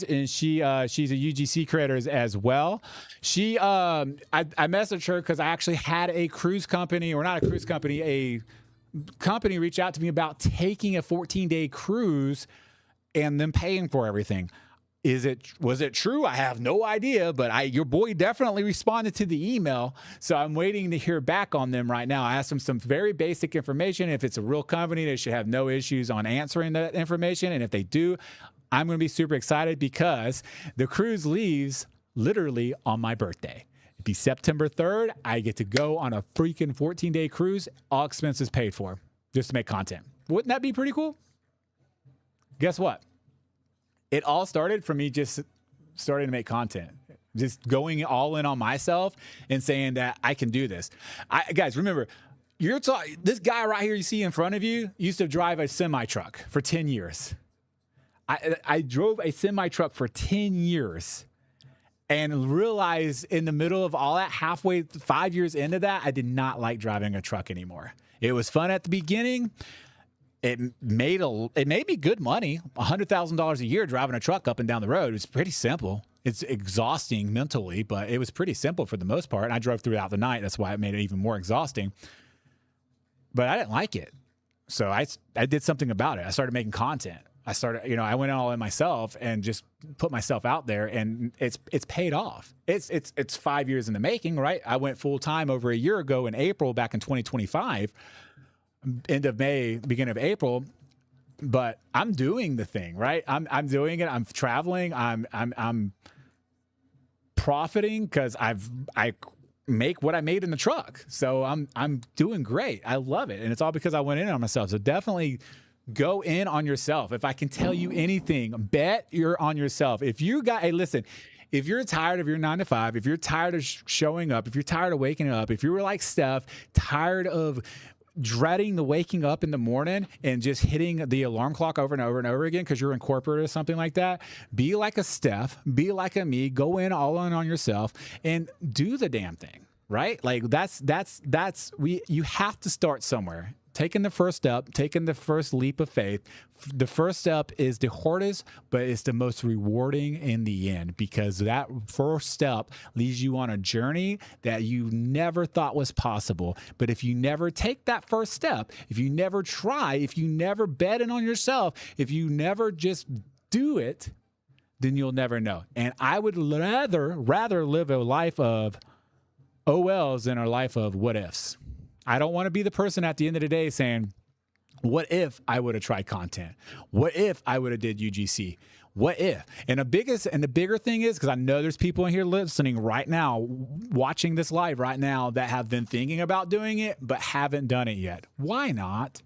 and she's a UGC creator as well. She, I messaged her because I actually had a cruise company, or not a cruise company, a company reach out to me about taking a 14-day cruise and then paying for everything. Was it true? I have no idea, but your boy definitely responded to the email. So I'm waiting to hear back on them right now. I asked them some very basic information. If it's a real company, they should have no issues on answering that information. And if they do, I'm going to be super excited because the cruise leaves literally on my birthday. Be September 3rd. I get to go on a freaking 14-day cruise, all expenses paid for, just to make content. Wouldn't that be pretty cool? Guess what? It all started from me just starting to make content, just going all in on myself and saying that I can do this. Guys, remember, this guy right here you see in front of you used to drive a semi-truck for 10 years. I drove a semi-truck for 10 years. And realized in the middle of all that, halfway 5 years into that, I did not like driving a truck anymore. It was fun at the beginning. It made me good money, $100,000 a year driving a truck up and down the road. It was pretty simple. It's exhausting mentally, but it was pretty simple for the most part. And I drove throughout the night. That's why it made it even more exhausting. But I didn't like it. So I did something about it. I started making content. I went all in myself and just put myself out there, and it's paid off. It's 5 years in the making, right? I went full time over a year ago in April, back in 2025, end of May, beginning of April. But I'm doing the thing, right? I'm doing it. I'm traveling. I'm profiting because I make what I made in the truck. So I'm doing great. I love it, and it's all because I went in on myself. So definitely go in on yourself. If I can tell you anything, bet you're on yourself. If you got, hey, listen, If you're tired of your 9 to 5, if you're tired of showing up, if you're tired of waking up, if you were like Steph, tired of dreading the waking up in the morning and just hitting the alarm clock over and over and over again because you're in corporate or something like that, be like a Steph, be like a me, go in all in on yourself and do the damn thing, right? Like you have to start somewhere. Taking the first step, taking the first leap of faith. The first step is the hardest, but it's the most rewarding in the end, because that first step leads you on a journey that you never thought was possible. But if you never take that first step, if you never try, if you never bet in on yourself, if you never just do it, then you'll never know. And I would rather live a life of OLs than a life of what ifs. I don't want to be the person at the end of the day saying, what if I would have tried content? What if I would have did UGC? What if? And the bigger thing is, because I know there's people in here listening right now, watching this live right now, that have been thinking about doing it, but haven't done it yet. Why not?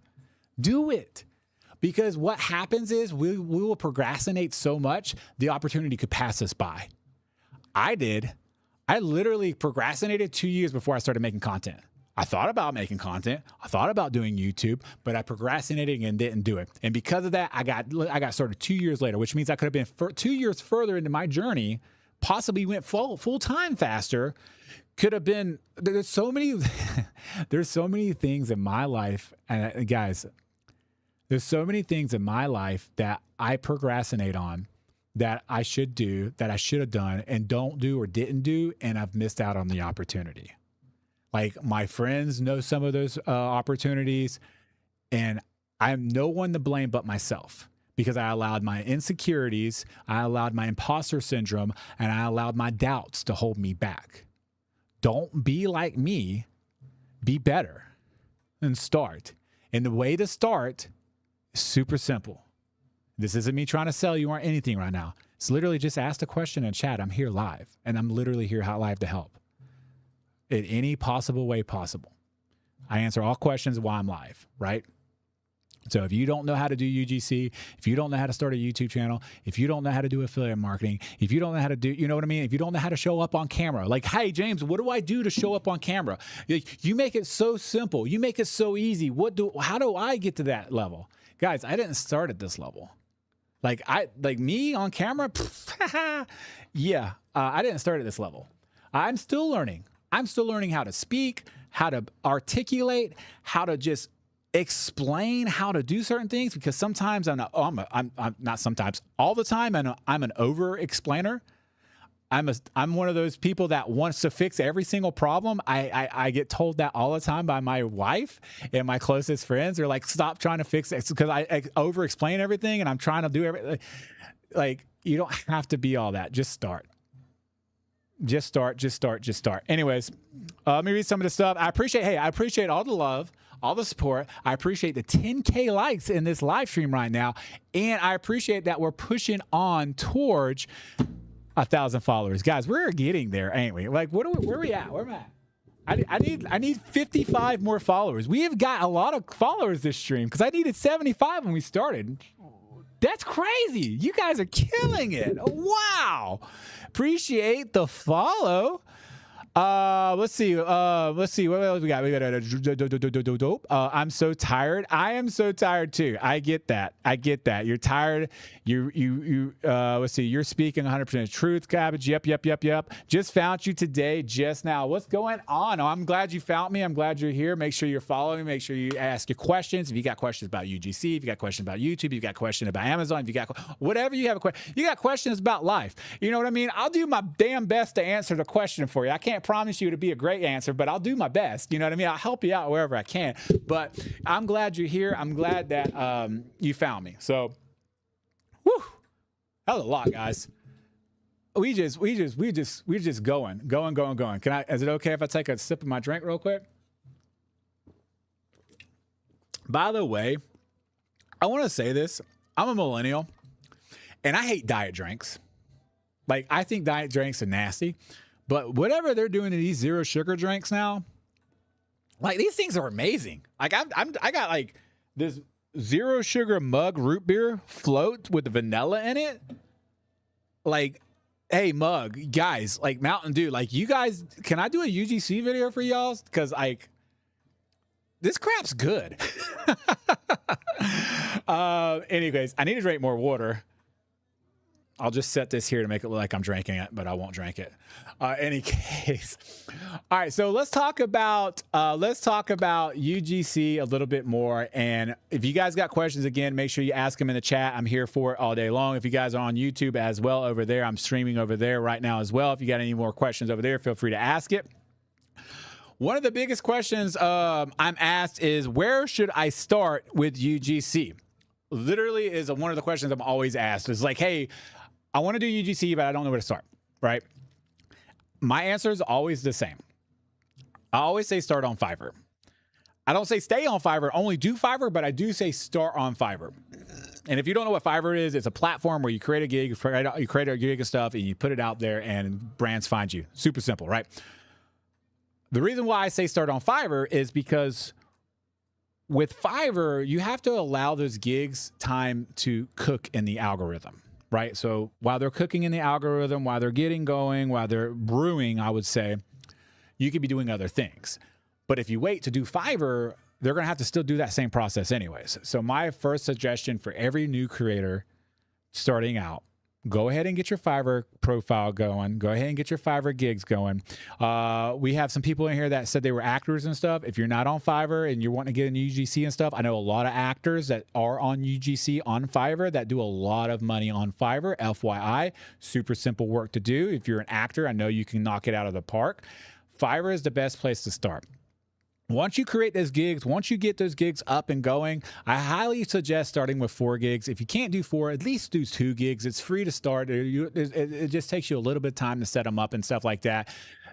Do it. Because what happens is we will procrastinate so much, the opportunity could pass us by. I did. I literally procrastinated 2 years before I started making content. I thought about making content. I thought about doing YouTube, but I procrastinated and didn't do it. And because of that, I got started 2 years later, which means I could have been 2 years further into my journey, possibly went full time faster. Could have been. There's so many things in my life, and guys, there's so many things in my life that I procrastinate on, that I should do, that I should have done, and don't do or didn't do, and I've missed out on the opportunity. Like, my friends know some of those opportunities, and I'm no one to blame but myself, because I allowed my insecurities, I allowed my imposter syndrome, and I allowed my doubts to hold me back. Don't be like me. Be better and start. And the way to start is super simple. This isn't me trying to sell you or anything right now. It's literally just ask a question in chat. I'm here live, and I'm literally here live to help in any possible way possible. I answer all questions while I'm live, right? So if you don't know how to do UGC, if you don't know how to start a YouTube channel, if you don't know how to do affiliate marketing, if you don't know how to do, you know what I mean? If you don't know how to show up on camera, like, hey, James, what do I do to show up on camera? You make it so simple. You make it so easy. How do I get to that level? Guys, I didn't start at this level. Like me on camera, yeah, I didn't start at this level. I'm still learning. I'm still learning how to speak, how to articulate, how to just explain how to do certain things, because sometimes I'm not sometimes, all the time, I'm an over explainer. I'm one of those people that wants to fix every single problem. I get told that all the time by my wife and my closest friends. They're like, stop trying to fix it, because I over explain everything and I'm trying to do everything. Like, you don't have to be all that. Just start. Just start. Anyways, let me read some of the stuff. I appreciate all the love, all the support. I appreciate the 10K likes in this live stream right now. And I appreciate that we're pushing on towards 1,000 followers. Guys, we're getting there, ain't we? Like, where are we at? Where am I? I need 55 more followers. We have got a lot of followers this stream, because I needed 75 when we started. That's crazy. You guys are killing it. Wow. Appreciate the follow. Let's see. What else we got? I'm so tired. I am so tired too. I get that. You're tired. Let's see. You're speaking 100% truth, Cabbage. Yep. Just found you today, just now. What's going on? Oh, I'm glad you found me. I'm glad you're here. Make sure you're following. Make sure you ask your questions. If you got questions about UGC, if you got questions about YouTube, if you got questions about Amazon, if you got whatever you have a question, you got questions about life. You know what I mean? I'll do my damn best to answer the question for you. I can't promise you to be a great answer, but I'll do my best. You know what I mean? I'll help you out wherever I can. But I'm glad you're here. I'm glad that you found me. So, whew, that was a lot, guys. We just going. Is it okay if I take a sip of my drink real quick? By the way, I want to say this. I'm a millennial, and I hate diet drinks. Like, I think diet drinks are nasty. But whatever they're doing to these zero sugar drinks now, like, these things are amazing. Like, I got like this zero sugar mug root beer float with vanilla in it. Like, Hey, Mug, guys, like Mountain Dew, like you guys, can I do a UGC video for y'all? Because like this crap's good. Anyways, I need to drink more water. I'll just set this here to make it look like I'm drinking it, but I won't drink it. Any case. All right, so let's talk about UGC a little bit more. And if you guys got questions, again, make sure you ask them in the chat. I'm here for it all day long. If you guys are on YouTube as well over there, I'm streaming over there right now as well. If you got any more questions over there, feel free to ask it. One of the biggest questions I'm asked is, where should I start with UGC? Literally is one of the questions I'm always asked. It's like, hey, I want to do UGC, but I don't know where to start, right? My answer is always the same. I always say start on Fiverr. I don't say stay on Fiverr, only do Fiverr, but I do say start on Fiverr. And if you don't know what Fiverr is, it's a platform where you create a gig, you create a gig of stuff, and you put it out there, and brands find you. Super simple, right? The reason why I say start on Fiverr is because with Fiverr, you have to allow those gigs time to cook in the algorithm, right? So while they're cooking in the algorithm, while they're getting going, while they're brewing, I would say, you could be doing other things. But if you wait to do Fiverr, they're going to have to still do that same process anyways. So my first suggestion for every new creator starting out, go ahead and get your Fiverr profile going. Go ahead and get your Fiverr gigs going. We have some people in here that said they were actors and stuff. If you're not on Fiverr and you're wanting to get into UGC and stuff, I know a lot of actors that are on UGC on Fiverr that do a lot of money on Fiverr. FYI, super simple work to do. If you're an actor, I know you can knock it out of the park. Fiverr is the best place to start. Once you create those gigs, once you get those gigs up and going, I highly suggest starting with 4 gigs. If you can't do 4, at least do 2 gigs. It's free to start. It just takes you a little bit of time to set them up and stuff like that.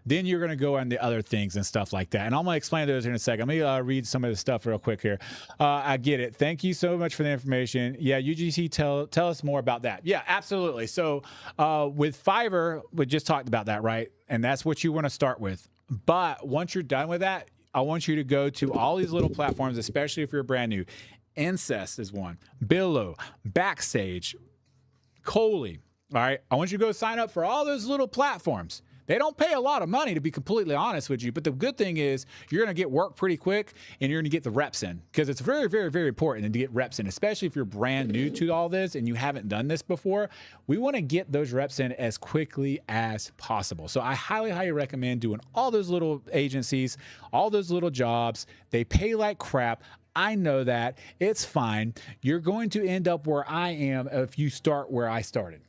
Then you're going to go on the other things and stuff like that. And I'm going to explain those in a second. Let me read some of the stuff real quick here. I get it. Thank you so much for the information. Yeah, UGC, tell us more about that. Yeah, absolutely. So with Fiverr, we just talked about that, right? And that's what you want to start with. But once you're done with that, I want you to go to all these little platforms, especially if you're brand new. Incest is one. Billow, Backstage, Coley. All right. I want you to go sign up for all those little platforms. They don't pay a lot of money, to be completely honest with you. But the good thing is you're going to get work pretty quick, and you're going to get the reps in, because it's very, very, very important to get reps in, especially if you're brand new to all this and you haven't done this before. We want to get those reps in as quickly as possible. So I highly, highly recommend doing all those little agencies, all those little jobs. They pay like crap. I know that. It's fine. You're going to end up where I am if you start where I started.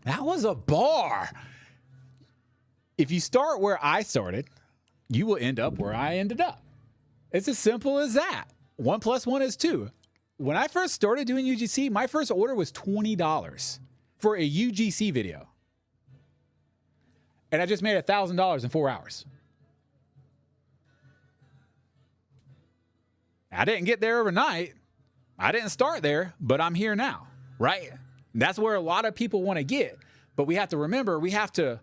That was a bar. If you start where I started, you will end up where I ended up. It's as simple as that. 1 + 1 is 2. When I first started doing UGC, my first order was $20 for a UGC video. And I just made $1,000 in 4 hours. I didn't get there overnight. I didn't start there, but I'm here now, right? That's where a lot of people want to get. But we have to remember, we have to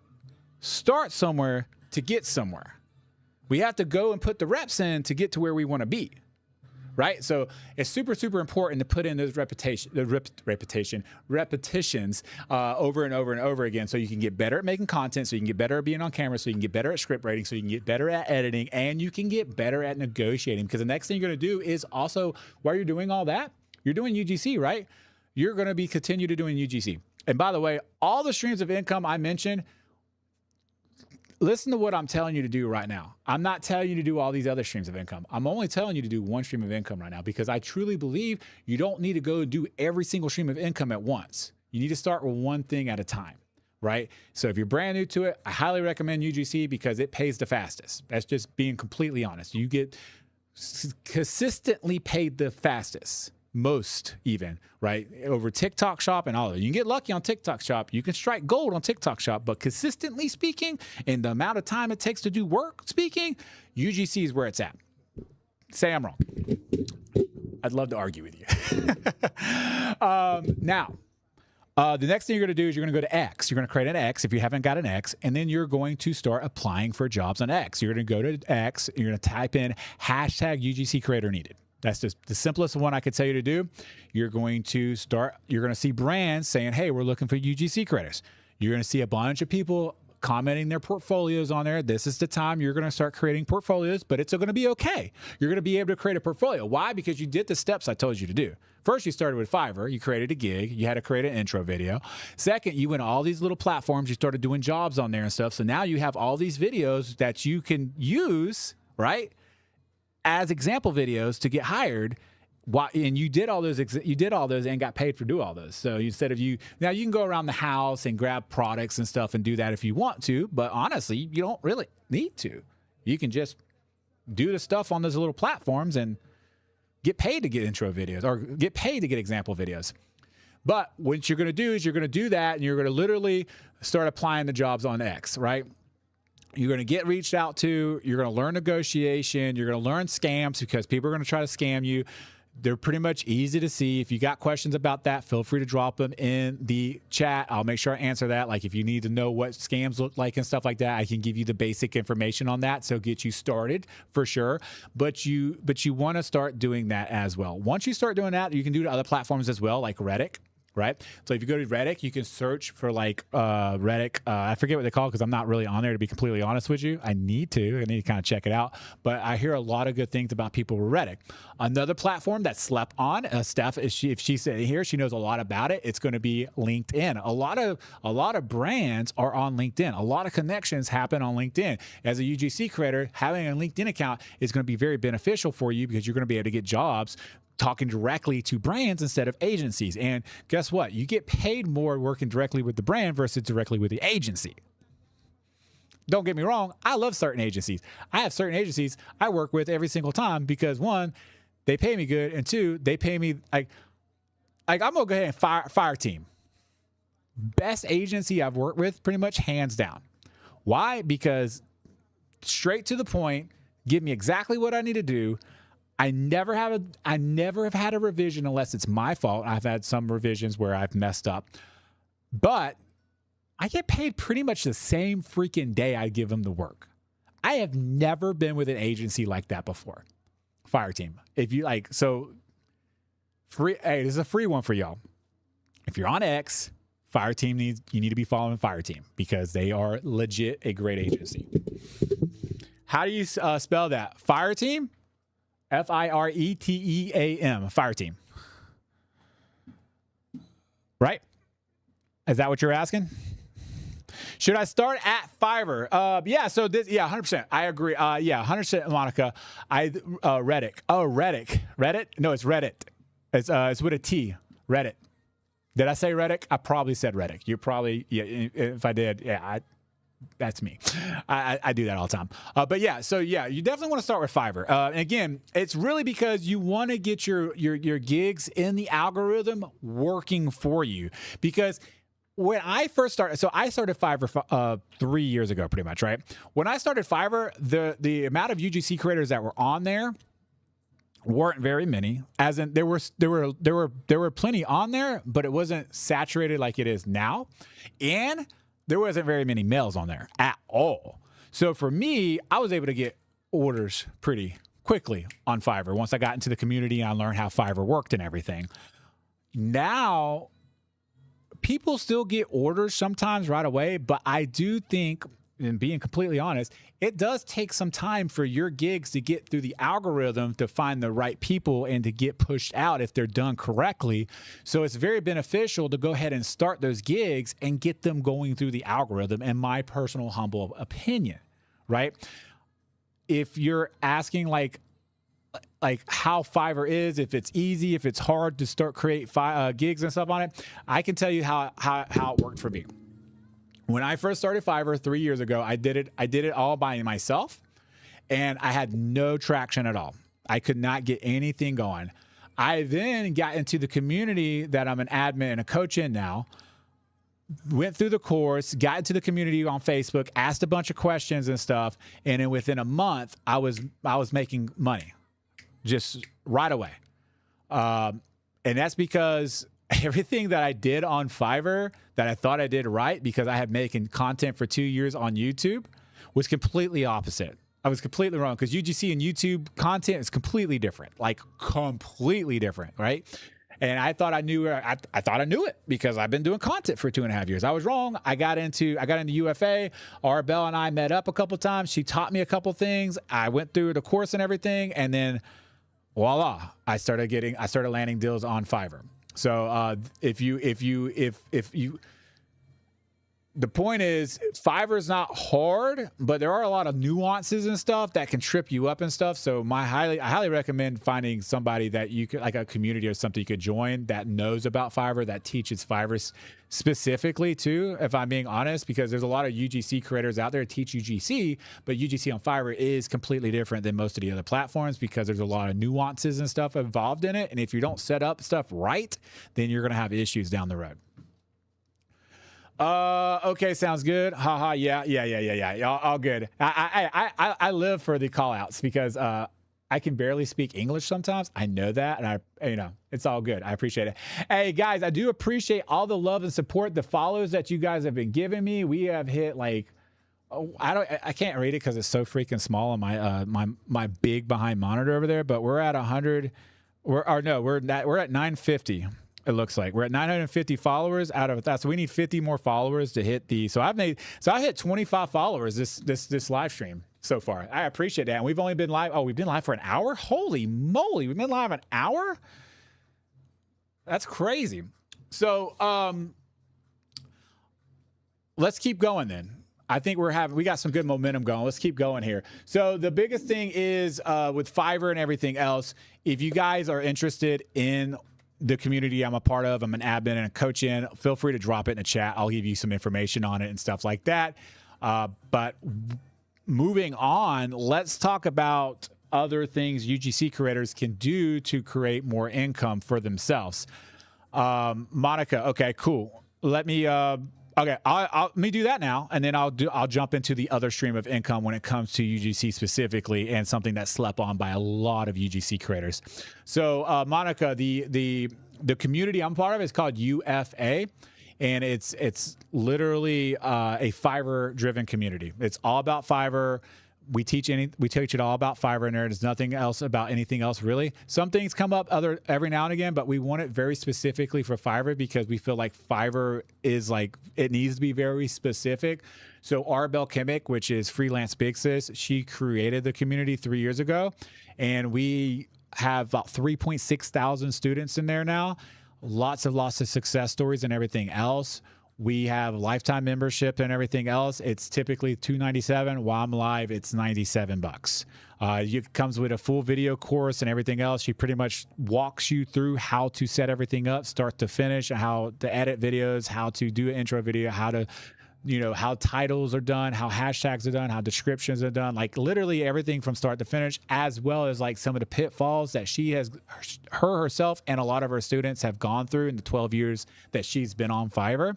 start somewhere to get somewhere. We have to go and put the reps in to get to where we want to be, right? So it's super, super important to put in those repetitions over and over and over again, so you can get better at making content, so you can get better at being on camera, so you can get better at script writing, so you can get better at editing, and you can get better at negotiating. Because the next thing you're going to do is also, while you're doing all that, you're doing UGC, right? You're going to continue to doing UGC. And by the way, all the streams of income I mentioned, listen to what I'm telling you to do right now. I'm not telling you to do all these other streams of income. I'm only telling you to do one stream of income right now, because I truly believe you don't need to go do every single stream of income at once. You need to start with one thing at a time, right? So if you're brand new to it, I highly recommend UGC because it pays the fastest. That's just being completely honest. You get consistently paid the fastest. Most even, right? Over TikTok Shop and all of it. You can get lucky on TikTok Shop. You can strike gold on TikTok Shop, but consistently speaking, in the amount of time it takes to do work speaking, UGC is where it's at. Say I'm wrong. I'd love to argue with you. Now, the next thing you're going to do is you're going to go to X. You're going to create an X if you haven't got an X, and then you're going to start applying for jobs on X. You're going to go to X. You're going to type in #UGC creator needed. That's just the simplest one I could tell you to do. You're going to see brands saying, hey, we're looking for UGC creators. You're going to see a bunch of people commenting their portfolios on there. This is the time you're going to start creating portfolios, but it's going to be okay. You're going to be able to create a portfolio. Why? Because you did the steps I told you to do. First, you started with Fiverr. You created a gig. You had to create an intro video. Second, you went to all these little platforms. You started doing jobs on there and stuff. So now you have all these videos that you can use, right, as example videos to get hired. And you did all those and got paid for doing all those. So instead of now you can go around the house and grab products and stuff and do that if you want to, but honestly, you don't really need to. You can just do the stuff on those little platforms and get paid to get intro videos or get paid to get example videos. But what you're going to do is you're going to do that and you're going to literally start applying the jobs on X, right? You're going to get reached out to, you're going to learn negotiation, you're going to learn scams because people are going to try to scam you. They're pretty much easy to see. If you got questions about that, feel free to drop them in the chat. I'll make sure I answer that. Like if you need to know what scams look like and stuff like that, I can give you the basic information on that. So get you started for sure. But you want to start doing that as well. Once you start doing that, you can do to other platforms as well, like Reddit. Right? So if you go to Reddit, you can search for like Reddit. I forget what they call it because I'm not really on there, to be completely honest with you. I need to kind of check it out. But I hear a lot of good things about people with Reddit. Another platform that slept on, Steph, if she's sitting here, she knows a lot about it. It's going to be LinkedIn. A lot of brands are on LinkedIn. A lot of connections happen on LinkedIn. As a UGC creator, having a LinkedIn account is going to be very beneficial for you because you're going to be able to get jobs talking directly to brands instead of agencies. And guess what? You get paid more working directly with the brand versus directly with the agency. Don't get me wrong. I love certain agencies. I have certain agencies I work with every single time because one, they pay me good. And two, they pay me like I'm going to go ahead and fire team. Best agency I've worked with pretty much hands down. Why? Because straight to the point, give me exactly what I need to do. I never have had a revision unless it's my fault. I've had some revisions where I've messed up, but I get paid pretty much the same freaking day I give them the work. I have never been with an agency like that before. Fire team. If you like, so free. Hey, this is a free one for y'all. If you're on X, Fire Team you need to be following Fire Team because they are legit a great agency. How do you spell that? Fire Team? Fireteam, Fire Team. Right? Is that what you're asking? Should I start at Fiverr? Yeah, so this, yeah, 100%. I agree. Yeah, 100%, Monica. Reddit. Oh, Reddit. Reddit? No, it's Reddit. It's with a T. Reddit. Did I say Reddit? I probably said Reddit. You probably, yeah, if I did, yeah, that's me. I do that all the time. But yeah, so yeah, you definitely want to start with Fiverr. And again, it's really because you want to get your gigs in the algorithm working for you. Because when I first started, so I started Fiverr 3 years ago, pretty much, right? When I started Fiverr, the amount of UGC creators that were on there weren't very many. As in, there were plenty on there, but it wasn't saturated like it is now, and there wasn't very many males on there at all. So for me, I was able to get orders pretty quickly on Fiverr once I got into the community and I learned how Fiverr worked and everything. Now, people still get orders sometimes right away, but I do think, and being completely honest, it does take some time for your gigs to get through the algorithm to find the right people and to get pushed out if they're done correctly. So it's very beneficial to go ahead and start those gigs and get them going through the algorithm, in my personal humble opinion, right? If you're asking like how Fiverr is, if it's easy, if it's hard to start create gigs and stuff on it, I can tell you how it worked for me. When I first started Fiverr 3 years ago, I did it all by myself, and I had no traction at all. I could not get anything going. I then got into the community that I'm an admin and a coach in now, went through the course, got into the community on Facebook, asked a bunch of questions and stuff, and then within a month, I was making money just right away. And that's because everything that I did on Fiverr that I thought I did right because I had making content for 2 years on YouTube was completely opposite. I was completely wrong because UGC and YouTube content is completely different, like completely different, right? And I thought I knew I thought I knew it because I've been doing content for 2.5 years. I was wrong. I got into UFA. Arbel and I met up a couple times. She taught me a couple things. I went through the course and everything, and then voila, I started landing deals on Fiverr. So if you the point is, Fiverr is not hard, but there are a lot of nuances and stuff that can trip you up and stuff. So I highly recommend finding somebody that you could, like a community or something you could join that knows about Fiverr, that teaches Fiverr specifically too, if I'm being honest, because there's a lot of UGC creators out there that teach UGC, but UGC on Fiverr is completely different than most of the other platforms because there's a lot of nuances and stuff involved in it. And if you don't set up stuff right, then you're going to have issues down the road. Okay, sounds good. Haha, yeah. All good. I live for the call outs because I can barely speak English sometimes. I know that, and it's all good. I appreciate it. Hey guys, I do appreciate all the love and support, the follows that you guys have been giving me. We have hit like, I can't read it because it's so freaking small on my big behind monitor over there, but we're at 100. We're at 950. It looks like we're at 950 followers out of that. So we need 50 more followers to hit I hit 25 followers this live stream so far. I appreciate that. And we've only been live. Oh, we've been live for an hour. Holy moly. We've been live an hour. That's crazy. So, let's keep going then. I think we got some good momentum going. Let's keep going here. So the biggest thing is, with Fiverr and everything else, if you guys are interested in the community I'm a part of, I'm an admin and a coach in, feel free to drop it in the chat. I'll give you some information on it and stuff like that. But moving on, let's talk about other things UGC creators can do to create more income for themselves. Monica, okay, cool. Let me let me do that now, and then I'll jump into the other stream of income when it comes to UGC specifically, and something that's slept on by a lot of UGC creators. So, Monica, the community I'm part of is called UFA, and it's literally a Fiverr-driven community. It's all about Fiverr. We teach it all about Fiverr in there. There's nothing else about anything else really. Some things come up every now and again, but we want it very specifically for Fiverr because we feel like Fiverr is like, it needs to be very specific. So Arbel Kimmick, which is Freelance Big Sis, she created the community 3 years ago, and we have about 3.6 thousand students in there now. Lots of success stories and everything else. We have lifetime membership and everything else. It's typically $297. While I'm live, it's $97. It comes with a full video course and everything else. She pretty much walks you through how to set everything up, start to finish, how to edit videos, how to do an intro video, how to, how titles are done, how hashtags are done, how descriptions are done, like literally everything from start to finish, as well as like some of the pitfalls that she has, herself and a lot of her students have gone through in the 12 years that she's been on Fiverr.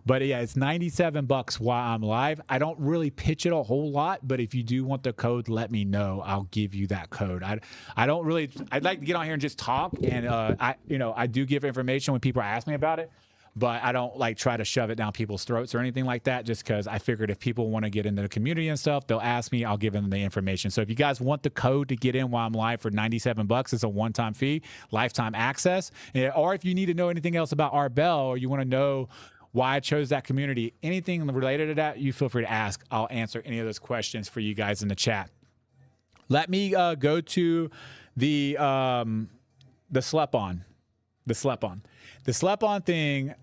But yeah, it's $97 while I'm live. I don't really pitch it a whole lot, but if you do want the code, let me know. I'll give you that code. I'd like to get on here and just talk, and I do give information when people ask me about it, but I don't like try to shove it down people's throats or anything like that, just because I figured if people want to get into the community and stuff, they'll ask me, I'll give them the information. So if you guys want the code to get in while I'm live for $97, it's a one-time fee, lifetime access. Or if you need to know anything else about Arbel, or you want to know why I chose that community, anything related to that, you feel free to ask. I'll answer any of those questions for you guys in the chat. Let me go to the slep-on. The slep-on thing,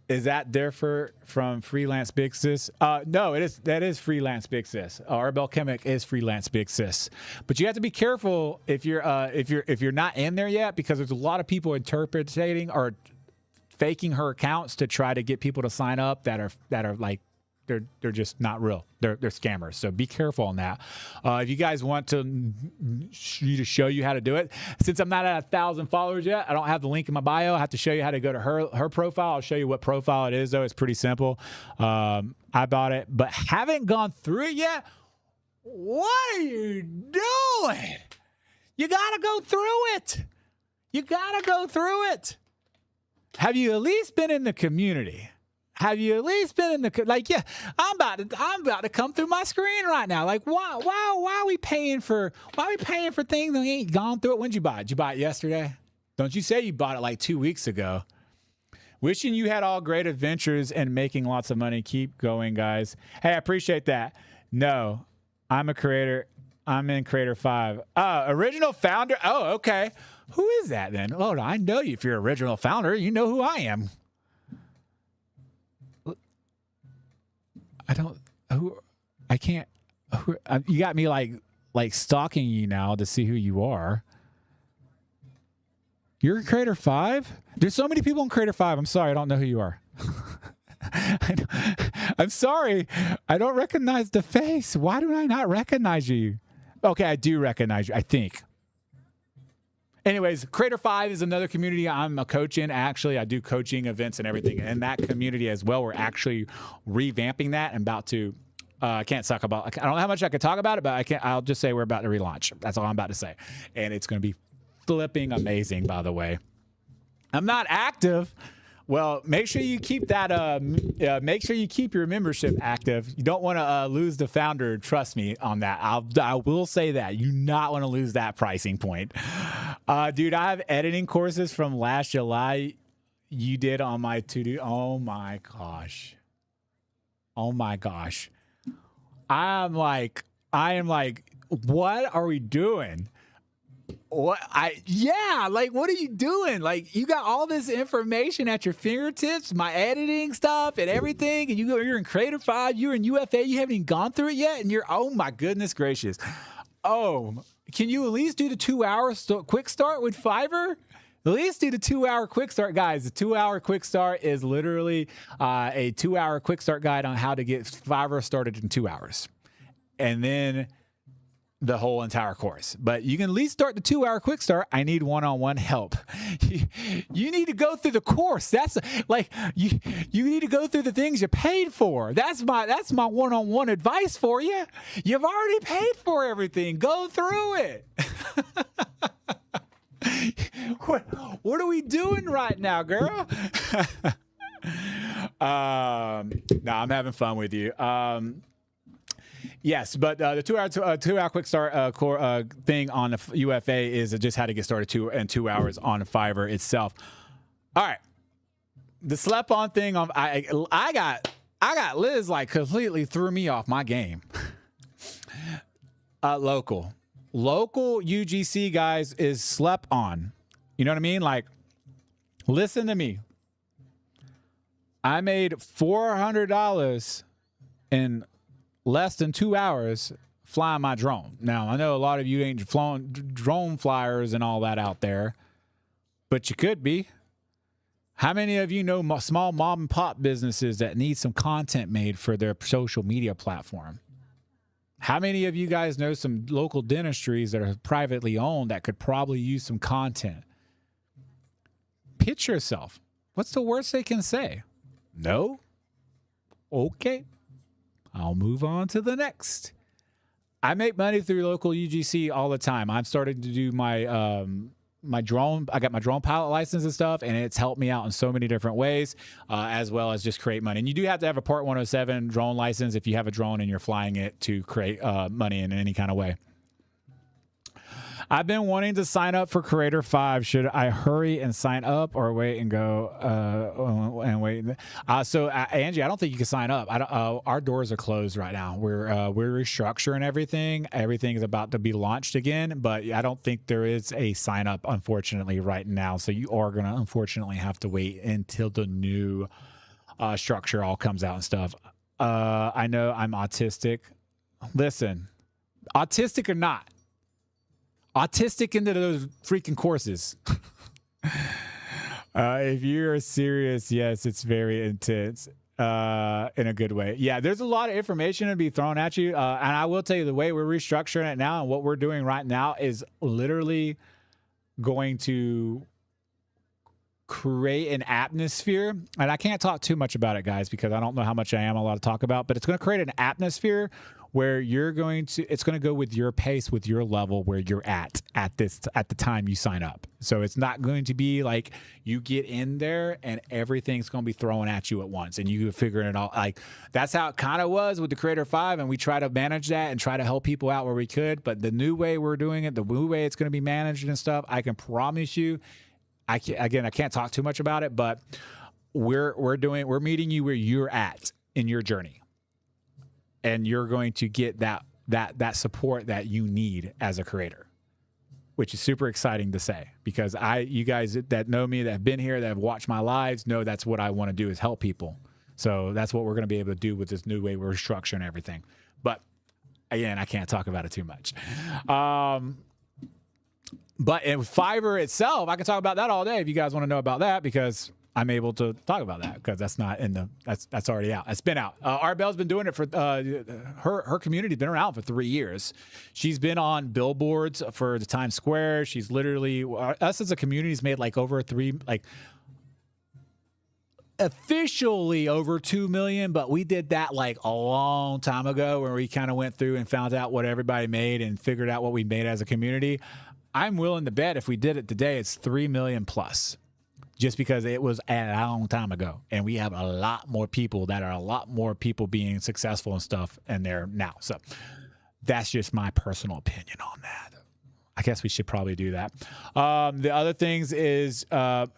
is that different from Freelance Big Sis? No, that is Freelance Big Sis. Arbel Kimmick is Freelance Big Sis. But you have to be careful if you're not in there yet, because there's a lot of people interpreting or faking her accounts to try to get people to sign up that are like, they're just not real. They're scammers. So be careful on that. If you guys want me to show you how to do it, since I'm not at 1,000 followers yet, I don't have the link in my bio. I have to show you how to go to her profile. I'll show you what profile it is, though. It's pretty simple. I bought it, but haven't gone through it yet. What are you doing? You gotta go through it. You gotta go through it. Have you at least been in the community? Have you at least been in the like? Yeah, I'm about to come through my screen right now. Like, why are we paying for things that we ain't gone through it? When did you buy it? Did you buy it yesterday? Don't you say you bought it like 2 weeks ago? Wishing you had all great adventures and making lots of money. Keep going, guys. Hey, I appreciate that. No, I'm a creator. I'm in Creator 5. Original founder. Oh, okay. Who is that then? Oh, I know you. If you're original founder, you know who I am. You got me like stalking you now to see who you are. You're in Creator 5? There's so many people in Creator 5. I'm sorry, I don't know who you are. I'm sorry. I don't recognize the face. Why do I not recognize you? Okay, I do recognize you, I think. Anyways, Creator 5 is another community I'm a coach in. Actually, I do coaching events and everything in that community as well. We're actually revamping that and about to, I can't talk about, I don't know how much I could talk about it, but I'll just say we're about to relaunch. That's all I'm about to say. And it's going to be flipping amazing, by the way. I'm not active. Well, make sure you keep that. Make sure you keep your membership active. You don't want to lose the founder. Trust me on that. I will say that you not want to lose that pricing point, dude. I have editing courses from last July. You did on my to-do. Oh my gosh. Oh my gosh. I am like, what are we doing? What like, what are you doing? Like, you got all this information at your fingertips, my editing stuff and everything, and you're in Creator 5, you're in UFA, you haven't even gone through it yet, and oh my goodness gracious. Oh, can you at least do the 2-hour quick start with Fiverr? At least do the 2-hour quick start, guys. The 2-hour quick start is literally a 2-hour quick start guide on how to get Fiverr started in 2 hours. And then the whole entire course. But you can at least start the 2-hour quick start. I need one-on-one help. You need to go through the course. That's like, you need to go through the things you paid for. That's my one-on-one advice for you. You've already paid for everything. Go through it. What are we doing right now, girl? No, I'm having fun with you. Yes, but the 2-hour quick start thing on the UFA is just how to get started in 2 hours on Fiverr itself. All right, the slap on thing on I got Liz like completely threw me off my game. Local UGC guys is slept on. You know what I mean? Like, listen to me. I made $400 in less than 2 hours flying my drone. Now, I know a lot of you ain't flown drone flyers and all that out there, but you could be. How many of you know small mom and pop businesses that need some content made for their social media platform? How many of you guys know some local dentistries that are privately owned that could probably use some content? Pitch yourself. What's the worst they can say? No? Okay. I'll move on to the next. I make money through local UGC all the time. I'm starting to do my my drone. I got my drone pilot license and stuff, and it's helped me out in so many different ways, as well as just create money. And you do have to have a Part 107 drone license if you have a drone and you're flying it to create money in any kind of way. I've been wanting to sign up for Creator 5. Should I hurry and sign up or wait and go and wait? So Angie, I don't think you can sign up. Our doors are closed right now. We're restructuring everything. Everything is about to be launched again, but I don't think there is a sign up, unfortunately, right now. So you are going to unfortunately have to wait until the new structure all comes out and stuff. I know I'm autistic. Listen, autistic or not, autistic into those freaking courses. If you're serious, yes, it's very intense in a good way. Yeah, there's a lot of information to be thrown at you. And I will tell you, the way we're restructuring it now and what we're doing right now is literally going to create an atmosphere. And I can't talk too much about it, guys, because I don't know how much I am allowed to talk about, but it's going to create an atmosphere where it's going to go with your pace, with your level where you're at the time you sign up. So it's not going to be like you get in there and everything's going to be thrown at you at once and you figure it out. Like that's how it kind of was with the Creator 5, and we try to manage that and try to help people out where we could. But the new way we're doing it, the new way it's going to be managed and stuff, I can promise you, I can't talk too much about it, but we're meeting you where you're at in your journey, and you're going to get that support that you need as a creator, which is super exciting to say, because you guys that know me, that have been here, that have watched my lives, know that's what I want to do, is help people. So that's what we're going to be able to do with this new way we're structuring everything. But again, I can't talk about it too much. But in Fiverr itself, I can talk about that all day if you guys want to know about that, because I'm able to talk about that, because that's not that's already out. It's been out. Arbel's been doing it for her community's been around for 3 years. She's been on billboards for the Times Square. She's literally, us as a community has made like over officially over 2 million, but we did that like a long time ago, where we kind of went through and found out what everybody made and figured out what we made as a community. I'm willing to bet if we did it today, it's 3 million plus, just because it was a long time ago. And we have a lot more people being successful and stuff in there now. So that's just my personal opinion on that. I guess we should probably do that. The other things is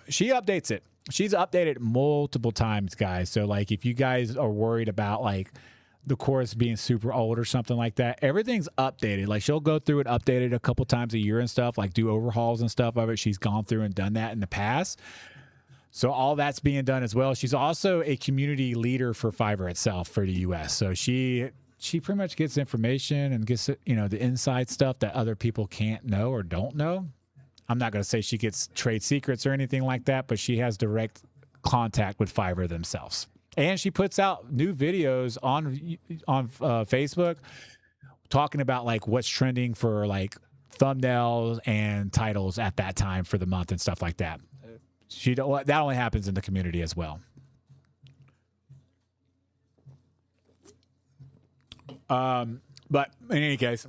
she updates it. She's updated multiple times, guys. So like if you guys are worried about like the course being super old or something like that, everything's updated. Like she'll go through and update it a couple times a year and stuff, like do overhauls and stuff of it. She's gone through and done that in the past. So all that's being done as well. She's also a community leader for Fiverr itself for the US. So she pretty much gets information and gets, the inside stuff that other people can't know or don't know. I'm not going to say she gets trade secrets or anything like that, but she has direct contact with Fiverr themselves. And she puts out new videos on Facebook talking about like what's trending for like thumbnails and titles at that time for the month and stuff like that. That only happens in the community as well. But in any case,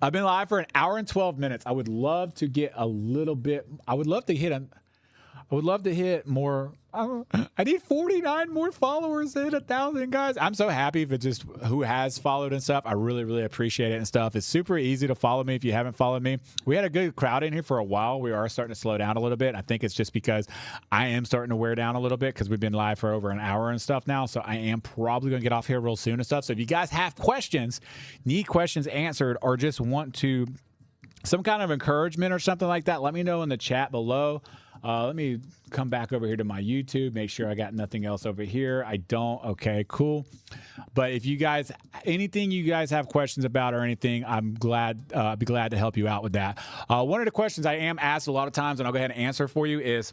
I've been live for an hour and 12 minutes. I would love to get a little bit. I would love to hit more. I need 49 more followers to hit 1,000, guys. I'm so happy for just who has followed and stuff. I really, really appreciate it and stuff. It's super easy to follow me if you haven't followed me. We had a good crowd in here for a while. We are starting to slow down a little bit. I think it's just because I am starting to wear down a little bit because we've been live for over an hour and stuff now. So I am probably going to get off here real soon and stuff. So if you guys have questions, need questions answered, or just want to some kind of encouragement or something like that, let me know in the chat below. Let me come back over here to my YouTube, make sure I got nothing else over here. I don't. Okay, cool. But if you guys, anything you guys have questions about or anything, I'd be glad to help you out with that. One of the questions I am asked a lot of times, and I'll go ahead and answer for you, is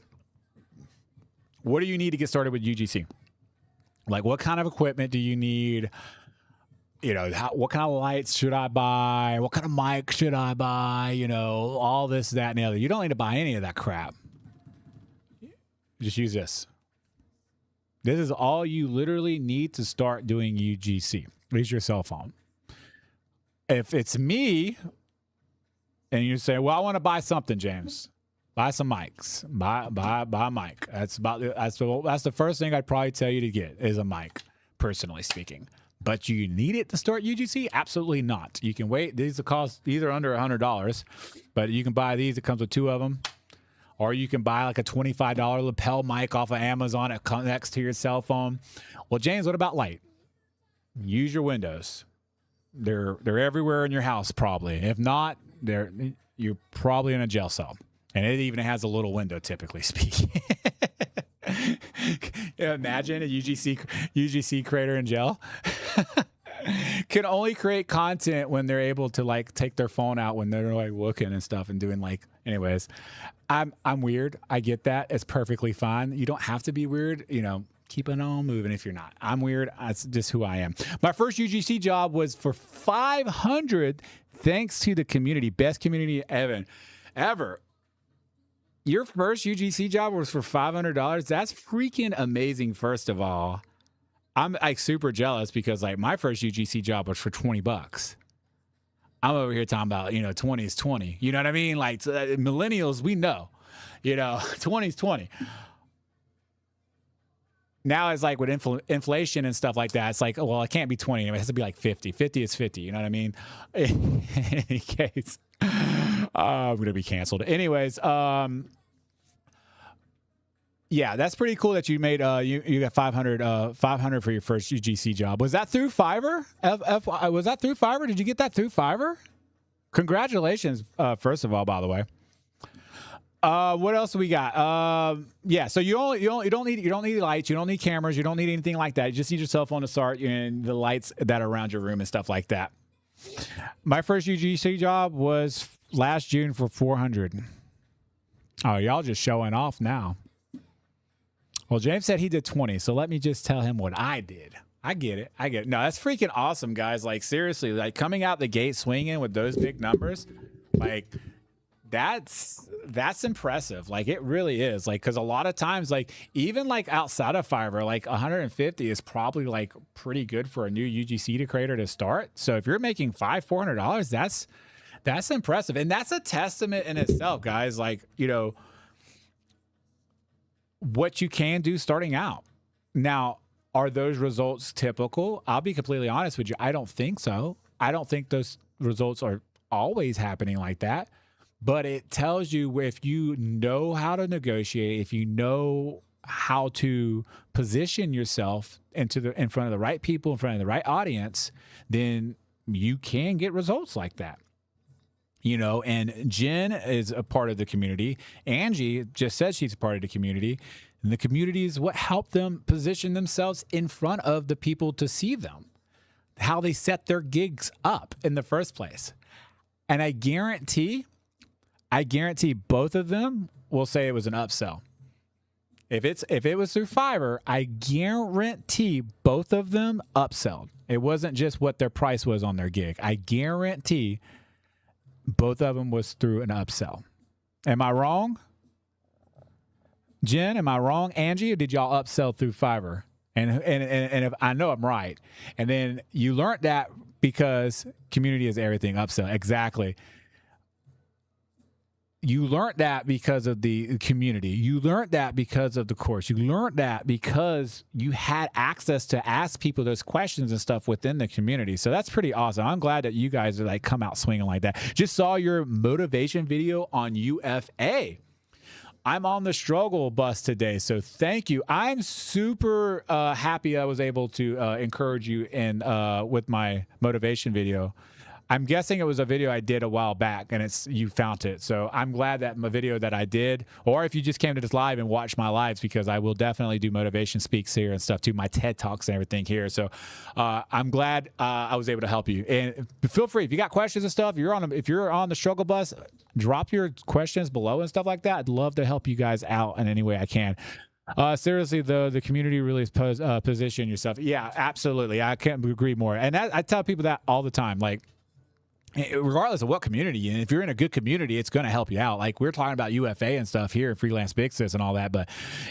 what do you need to get started with UGC? Like, what kind of equipment do you need? What kind of lights should I buy? What kind of mic should I buy? All this, that, and the other. You don't need to buy any of that crap. Just use this. This is all you literally need to start doing UGC. Use your cell phone. If it's me, and you say, well, I want to buy something, James. Buy some mics. Buy a mic. That's the first thing I'd probably tell you to get is a mic, personally speaking. But you need it to start UGC? Absolutely not. You can wait. These will cost either under $100, but you can buy these. It comes with 2 of them. Or you can buy like a $25 lapel mic off of Amazon. It connects to your cell phone. Well, James, what about light? Use your windows. They're everywhere in your house, probably. If not, you're probably in a jail cell. And it even has a little window, typically speaking. Imagine a UGC creator in jail. Can only create content when they're able to like take their phone out when they're like looking and stuff and doing like, anyways, I'm weird. I get that. It's perfectly fine. You don't have to be weird, keep it on moving if you're not. I'm weird. That's just who I am. My first UGC job was for $500 thanks to the community. Best community ever. Your first UGC job was for $500? That's freaking amazing, first of all. I'm like super jealous because like my first UGC job was for $20. I'm over here talking about, 20 is 20. You know what I mean? Like millennials, we know, 20 is 20. Now it's like with inflation and stuff like that, it's like, oh, well, it can't be 20. It has to be like 50. 50 is 50. You know what I mean? In any case, I'm going to be canceled. Anyways, yeah, that's pretty cool that you made, you got 500 for your first UGC job. Was that through Fiverr? Was that through Fiverr? Did you get that through Fiverr? Congratulations, first of all, by the way. What else do we got? Yeah, so you don't need lights, you don't need cameras, you don't need anything like that. You just need your cell phone to start and the lights that are around your room and stuff like that. My first UGC job was last June for 400. Oh, y'all just showing off now. Well, James said he did 20, so let me just tell him what I did. I get it. No, that's freaking awesome, guys. Like seriously, like coming out the gate swinging with those big numbers, like that's impressive. Like it really is. Like, cause a lot of times, like even like outside of Fiverr, like 150 is probably like pretty good for a new UGC creator to start. So if you're making $400, that's impressive. And that's a testament in itself, guys. Like, what you can do starting out. Now, are those results typical? I'll be completely honest with you. I don't think so. I don't think those results are always happening like that. But it tells you if you know how to negotiate, if you know how to position yourself in front of the right people, in front of the right audience, then you can get results like that. And Jen is a part of the community. Angie just said she's a part of the community. And the community is what helped them position themselves in front of the people to see them, how they set their gigs up in the first place. And I guarantee both of them will say it was an upsell. If it was through Fiverr, I guarantee both of them upselled. It wasn't just what their price was on their gig. I guarantee both of them was through an upsell. Am I wrong? Jen, am I wrong? Angie, or did y'all upsell through Fiverr? And if I know I'm right. And then you learned that because community is everything, upsell. Exactly. You learned that because of the community. You learned that because of the course. You learned that because you had access to ask people those questions and stuff within the community. So that's pretty awesome. I'm glad that you guys are like come out swinging like that. Just saw your motivation video on UFA. I'm on the struggle bus today, so thank you. I'm super happy I was able to encourage you in with my motivation video. I'm guessing it was a video I did a while back, and you found it. So I'm glad that my video that I did, or if you just came to this live and watched my lives, because I will definitely do motivation speaks here and stuff too, my TED Talks and everything here. So I'm glad I was able to help you. And feel free, if you got questions and stuff, if you're on the struggle bus, drop your questions below and stuff like that. I'd love to help you guys out in any way I can. Seriously, though, the community really is position yourself. Yeah, absolutely. I can't agree more. And I tell people that all the time, like, regardless of what community you're in, if you're in a good community, it's going to help you out. Like we're talking about UFA and stuff here, Freelance Big Sis and all that, but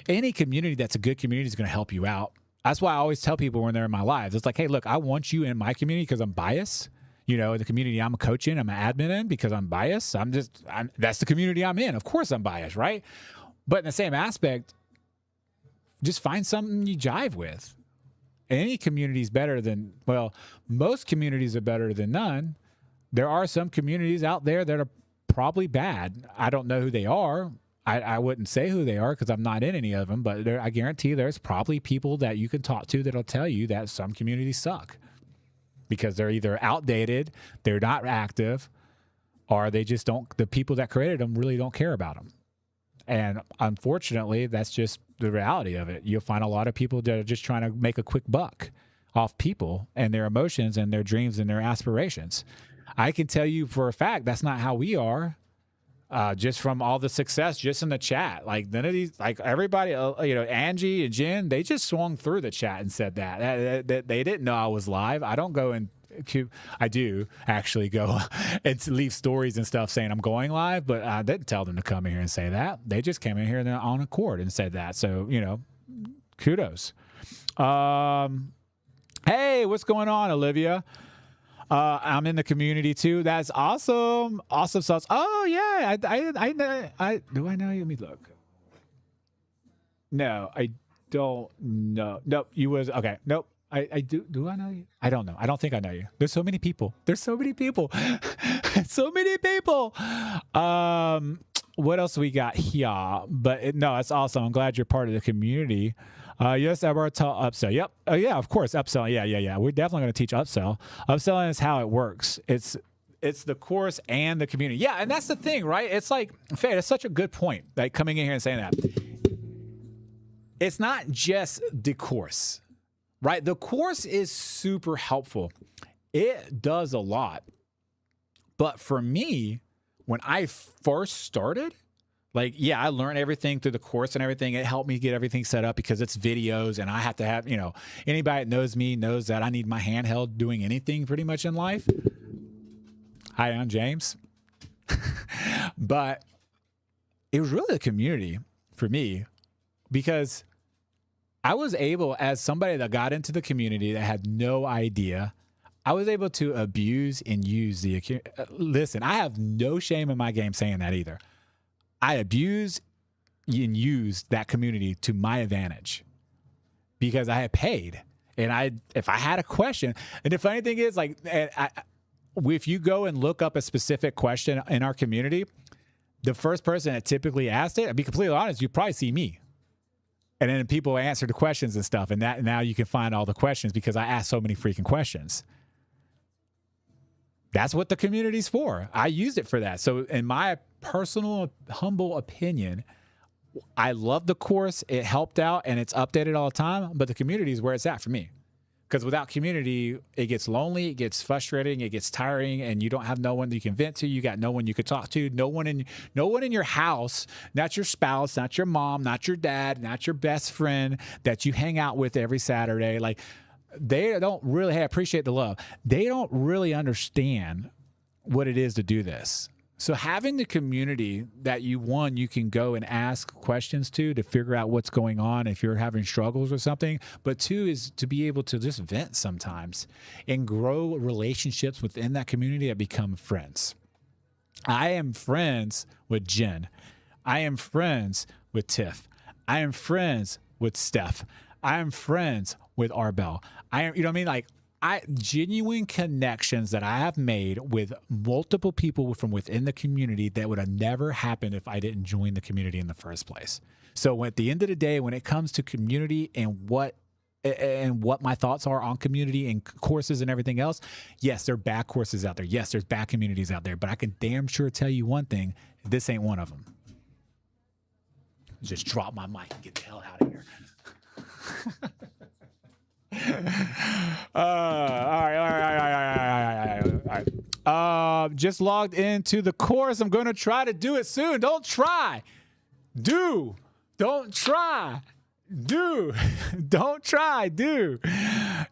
any community that's a good community is going to help you out. That's why I always tell people when they're in my lives, it's like, hey, look, I want you in my community because I'm biased. The community I'm a coach in, I'm an admin in because I'm biased. That's the community I'm in. Of course I'm biased, right? But in the same aspect, just find something you jive with. Any community is better than, most communities are better than none. There are some communities out there that are probably bad. I don't know who they are. I wouldn't say who they are because I'm not in any of them, but I guarantee there's probably people that you can talk to that'll tell you that some communities suck because they're either outdated, they're not active, or they just don't, the people that created them really don't care about them. And unfortunately, that's just the reality of it. You'll find a lot of people that are just trying to make a quick buck off people and their emotions and their dreams and their aspirations. I can tell you for a fact that's not how we are. Just from all the success, just in the chat, like none of these, like everybody, Angie and Jen, they just swung through the chat and said that they didn't know I was live. I don't go and I do actually go and leave stories and stuff saying I'm going live, but I didn't tell them to come in here and say that. They just came in here and on accord and said that. So kudos. Hey, what's going on, Olivia? I'm in the community too. That's awesome. Awesome sauce. Oh yeah. I do I know you? Let me look. No, I don't know. Nope. You was okay. Nope. I do. Do I know you? I don't know. I don't think I know you. There's so many people. There's so many people. So many people. What else we got here? But no, that's awesome. I'm glad you're part of the community. Yes, Edward, upsell. Yep. Oh yeah, of course, upsell. Yeah. We're definitely going to teach upsell. Upselling is how it works. It's the course and the community. Yeah, and that's the thing, right? It's like, Faye, that's such a good point. Like coming in here and saying that. It's not just the course, right? The course is super helpful. It does a lot. But for me, when I first started, like, yeah, I learned everything through the course and everything. It helped me get everything set up because it's videos and I have to have, anybody that knows me knows that I need my handheld doing anything pretty much in life. Hi, I'm James. But it was really the community for me because I was able, as somebody that got into the community that had no idea, I was able to abuse and use listen, I have no shame in my game saying that either. I abuse and use that community to my advantage because I had paid. And if I had a question, and the funny thing is, like, if you go and look up a specific question in our community, the first person that typically asked it, I'll be completely honest, you probably see me. And then people answer the questions and stuff. And that now you can find all the questions because I asked so many freaking questions. That's what the community's for. I used it for that. So in my personal, humble opinion, I love the course. It helped out and it's updated all the time, but the community is where it's at for me. Because without community, it gets lonely, it gets frustrating, it gets tiring, and you don't have no one that you can vent to. You got no one you could talk to. No one in your house, not your spouse, not your mom, not your dad, not your best friend that you hang out with every Saturday. Like, they don't really appreciate the love. They don't really understand what it is to do this. So having the community that you can go and ask questions to figure out what's going on if you're having struggles or something. But two is to be able to just vent sometimes and grow relationships within that community that become friends. I am friends with Jen. I am friends with Tiff. I am friends with Steph. I am friends with Arbel. You know what I mean? Like, genuine connections that I have made with multiple people from within the community that would have never happened if I didn't join the community in the first place. So at the end of the day, when it comes to community and what my thoughts are on community and courses and everything else, yes, there are bad courses out there. Yes, there's bad communities out there, but I can damn sure tell you one thing, this ain't one of them. Just drop my mic and get the hell out of here. All right. Just logged into the course. I'm going to try to do it soon. Don't try. Do. Don't try. Do. Don't try. Do.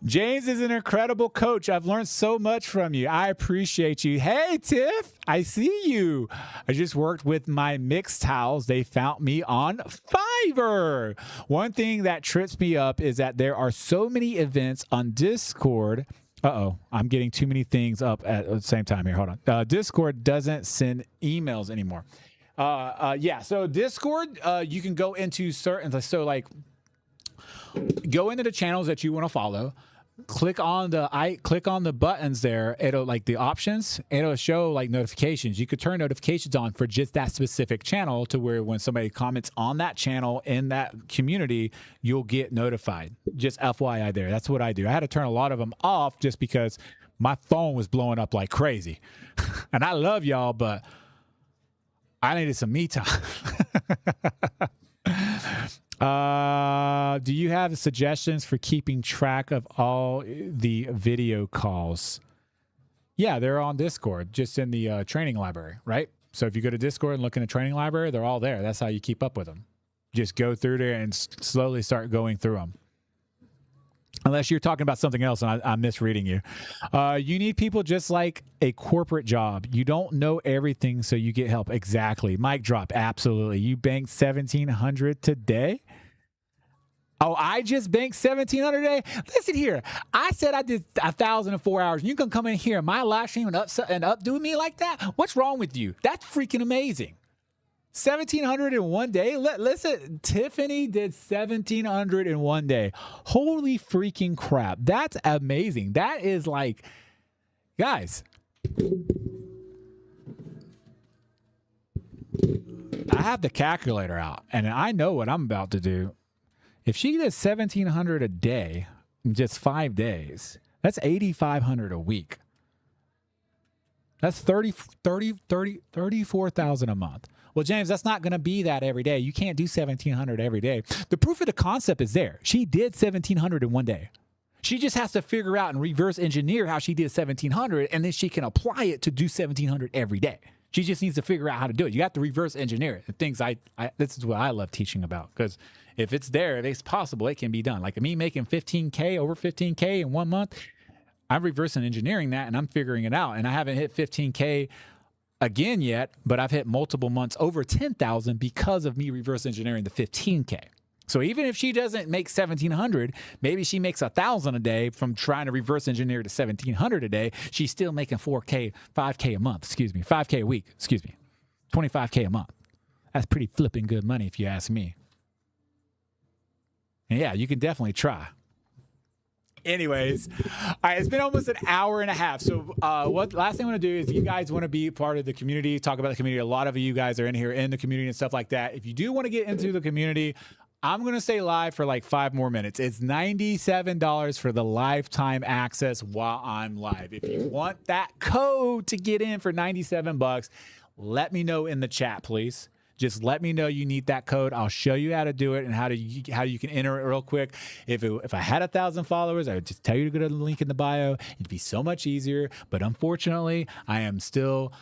James is an incredible coach. I've learned so much from you. I appreciate you. Hey, Tiff, I see you. I just worked with my mixed towels. They found me on Fiverr. One thing that trips me up is that there are so many events on Discord. I'm getting too many things up at the same time here. Hold on. Discord doesn't send emails anymore. So Discord, you can go into certain, so like go into the channels that you want to follow, click on the buttons there. It'll like the options, it'll show like notifications. You could turn notifications on for just that specific channel to where when somebody comments on that channel in that community, you'll get notified. Just FYI there. That's what I do. I had to turn a lot of them off just because my phone was blowing up like crazy. And I love y'all, but I needed some me time. Do you have suggestions for keeping track of all the video calls? Yeah, they're on Discord, just in the training library, right? So if you go to Discord and look in the training library, they're all there. That's how you keep up with them. Just go through there and slowly start going through them. Unless you're talking about something else and I'm misreading you. You need people just like a corporate job. You don't know everything, so you get help. Exactly. Mic drop. Absolutely. You banked $1,700 today? Oh, I just banked 1,700 a day. Listen here. I said I did 1,000 in 4 hours. You can come in here in my live stream and updo me like that? What's wrong with you? That's freaking amazing. 1,700 in one day. Listen, Tiffany did 1,700 in one day. Holy freaking crap. That's amazing. That is like, guys, I have the calculator out and I know what I'm about to do. If she does 1,700 a day in just 5 days, that's 8,500 a week. That's 34,000 a month. Well, James, that's not going to be that every day. You can't do 1,700 every day. The proof of the concept is there. She did 1,700 in one day. She just has to figure out and reverse engineer how she did 1,700, and then she can apply it to do 1,700 every day. She just needs to figure out how to do it. You have to reverse engineer it. The things this is what I love teaching about, because if it's there, if it's possible, it can be done. Like me making 15K, over 15K in 1 month, I'm reversing engineering that and I'm figuring it out. And I haven't hit 15K again yet, but I've hit multiple months over 10,000 because of me reverse engineering the 15K. So even if she doesn't make 1,700, maybe she makes 1,000 a day from trying to reverse engineer to 1,700 a day. She's still making 5K a month, 5K a week, 25K a month. That's pretty flipping good money if you ask me. And yeah, you can definitely try. Anyways, all right, it's been almost an hour and a half. So last thing I want to do is, you guys want to be part of the community, talk about the community. A lot of you guys are in here in the community and stuff like that. If you do want to get into the community, I'm going to stay live for like 5 more minutes. It's $97 for the lifetime access while I'm live. If you want that code to get in for $97, let me know in the chat, please. Just let me know you need that code. I'll show you how to do it and how you can enter it real quick. If I had 1,000 followers, I would just tell you to go to the link in the bio. It'd be so much easier. But unfortunately, I am still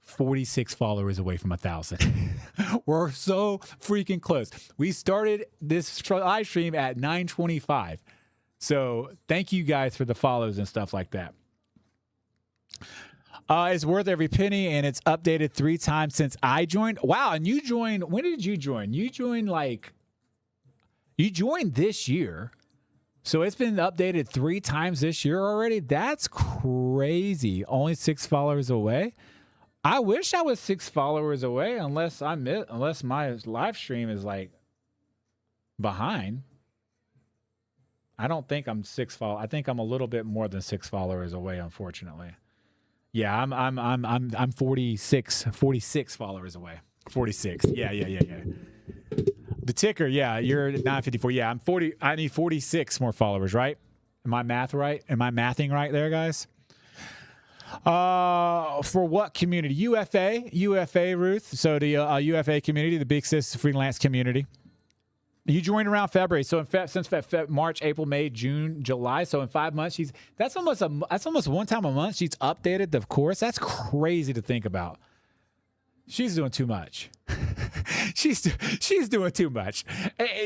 46 followers away from 1,000. We're so freaking close. We started this live stream at 9:25. So thank you guys for the follows and stuff like that. It's worth every penny, and it's updated 3 times since I joined. Wow, and you joined, when did you join? You joined this year. So it's been updated 3 times this year already? That's crazy. Only 6 followers away? I wish I was 6 followers away, unless my live stream is like behind. I don't think I'm 6 followers. I think I'm a little bit more than 6 followers away, unfortunately. Yeah, I'm 46 followers away. 46. Yeah. The ticker, yeah, you're at 954. Yeah, I'm 40. I need 46 more followers, right? Am I math right? Am I mathing right there, guys? For what community? UFA, Ruth. So the UFA community, the Big Sis freelance community. You joined around February, so since March, April, May, June, July. So in 5 months, that's almost 1 time a month she's updated the course. That's crazy to think about. She's doing too much. she's doing too much.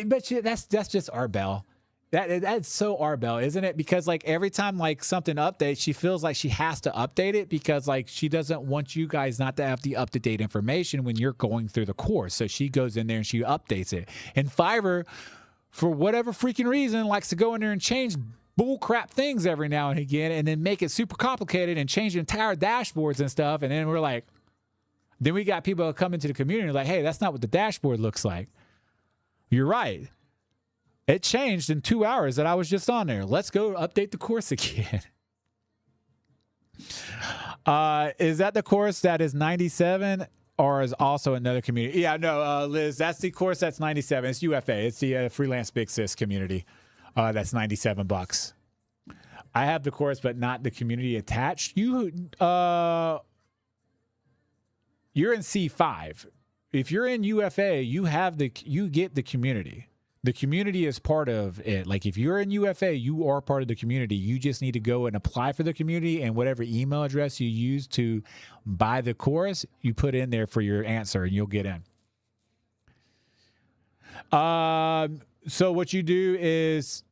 But that's just our Belle. That's so our Belle, isn't it? Because like every time like something updates, she feels like she has to update it because like she doesn't want you guys not to have the up-to-date information when you're going through the course. So she goes in there and she updates it. And Fiverr, for whatever freaking reason, likes to go in there and change bull crap things every now and again and then make it super complicated and change entire dashboards and stuff. And then then we got people that come into the community like, hey, that's not what the dashboard looks like. You're right. It changed in 2 hours that I was just on there. Let's go update the course again. Is that the course that is 97 or is also another community? Yeah, no, Liz, that's the course that's 97. It's UFA. It's the Freelance Big Sis community. That's $97. I have the course, but not the community attached. You're in C5. If you're in UFA, you get the community. The community is part of it. Like if you're in UFA, you are part of the community. You just need to go and apply for the community, and whatever email address you use to buy the course, you put in there for your answer and you'll get in. So what you do is,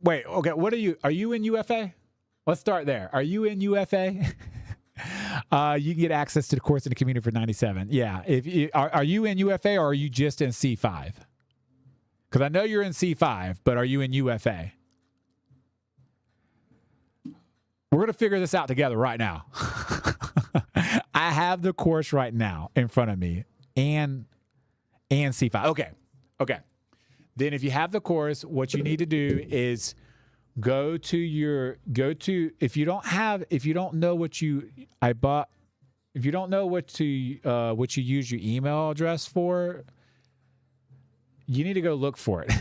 wait, okay, are you in UFA? Let's start there. Are you in UFA? You can get access to the course in the community for $97. Yeah. Are you in UFA or are you just in C5? Because I know you're in C5, but are you in UFA? We're going to figure this out together right now. I have the course right now in front of me and C5. Okay. Then if you have the course, what you need to do is if you don't know what you use your email address for, you need to go look for it.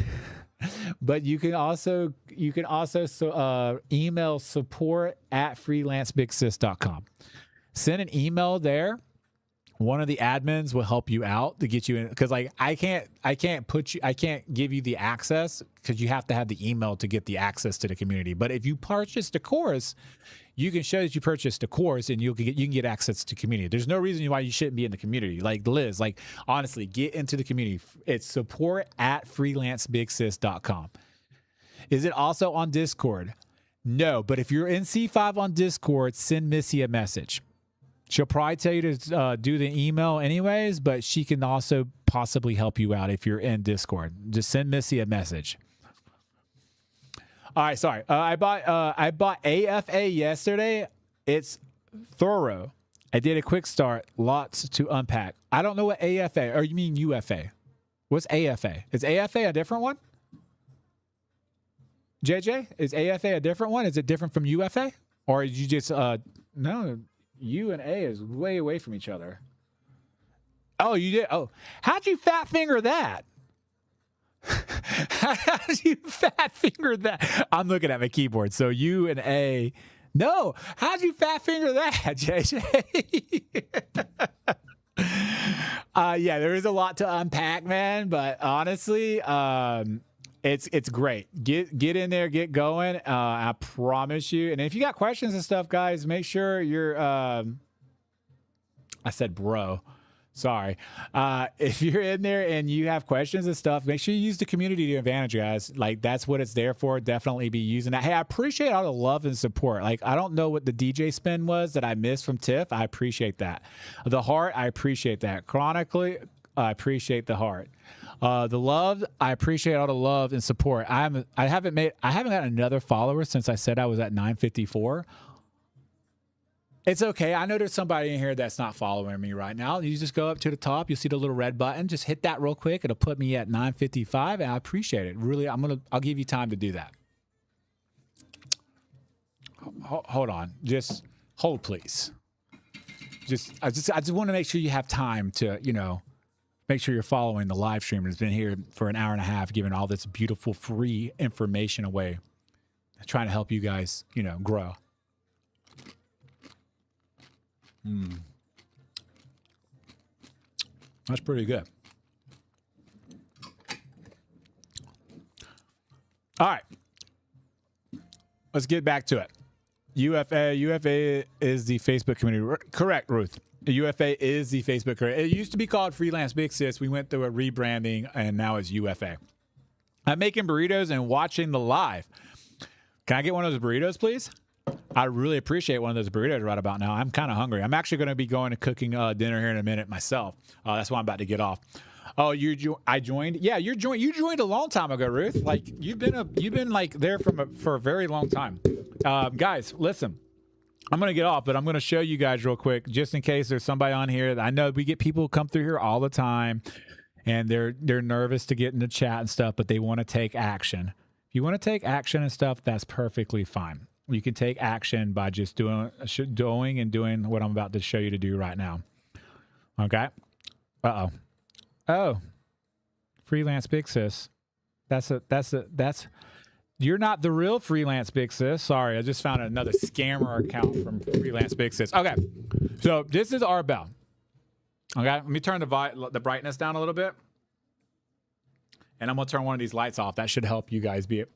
But you can also email support@freelancebigsis.com. Send an email there. One of the admins will help you out to get you in, because like I can't give you the access, because you have to have the email to get the access to the community. But if you purchase the course, you can show that you purchased the course and you can get access to community. There's no reason why you shouldn't be in the community. Like Liz, like honestly, get into the community. It's support@freelancebigsis.com. Is it also on Discord? No, but if you're in C5 on Discord, send Missy a message. She'll probably tell you to do the email anyways, but she can also possibly help you out if you're in Discord. Just send Missy a message. All right, sorry. I bought AFA yesterday. It's thorough. I did a quick start. Lots to unpack. I don't know what AFA, or you mean UFA? What's AFA? Is AFA a different one? JJ, is AFA a different one? Is it different from UFA? Or you just, no, U and A is way away from each other. Oh, you did? Oh, how'd you fat finger that? How'd you fat finger that? I'm looking at my keyboard. So U and A. No, how'd you fat finger that, JJ? Yeah, there is a lot to unpack, man. But honestly, it's great. Get in there, get going. I promise you. And if you got questions and stuff, guys, make sure you're. I said, bro. Sorry. If you're in there and you have questions and stuff, make sure you use the community to your advantage, guys. Like, that's what it's there for. Definitely be using that. Hey, I appreciate all the love and support. Like, I don't know what the DJ spin was that I missed from Tiff. I appreciate that. The heart, I appreciate that. Chronically, I appreciate the heart. The love, I appreciate all the love and support. I haven't got another follower since I said I was at 954. It's okay. I know there's somebody in here that's not following me right now. You just go up to the top. You'll see the little red button. Just hit that real quick. It'll put me at 955, and I appreciate it. Really, I'll give you time to do that. Hold on. Just hold, please. I just want to make sure you have time to, make sure you're following the live stream. It's been here for an hour and a half, giving all this beautiful free information away, trying to help you guys, grow. That's pretty good. All right. Let's get back to it. UFA is the Facebook community. Correct, Ruth. UFA is the Facebook community. It used to be called Freelance Big Sis. We went through a rebranding, and now it's UFA. I'm making burritos and watching the live. Can I get one of those burritos, please? I really appreciate one of those burritos right about now. I'm kind of hungry. I'm actually going to be going to cooking dinner here in a minute myself. That's why I'm about to get off. Oh, I joined. Yeah, you joined a long time ago, Ruth. Like you've been like there for a very long time. Guys, listen. I'm going to get off, but I'm going to show you guys real quick, just in case there's somebody on here. I know we get people who come through here all the time, and they're nervous to get in the chat and stuff, but they want to take action. If you want to take action and stuff, that's perfectly fine. You can take action by just doing what I'm about to show you to do right now. Okay. Oh, Freelance Big Sis. You're not the real Freelance Big Sis. Sorry, I just found another scammer account from Freelance Big Sis. Okay, so this is our bell. Okay, let me turn the brightness down a little bit, and I'm gonna turn one of these lights off. That should help you guys be able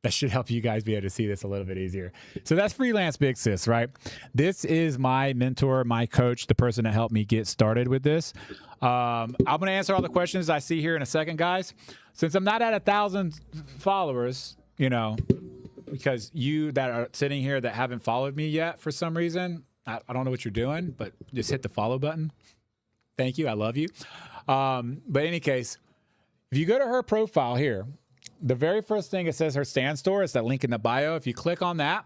to see this a little bit easier. So that's Freelance Big Sis, right? This is my mentor, my coach, the person that helped me get started with this. I'm going to answer all the questions I see here in a second, guys. Since I'm not at 1,000 followers, because you that are sitting here that haven't followed me yet for some reason, I don't know what you're doing, but just hit the follow button. Thank you. I love you. But in any case, If you go to her profile here, the very first thing it says her stand store is that link in the bio. If you click on that,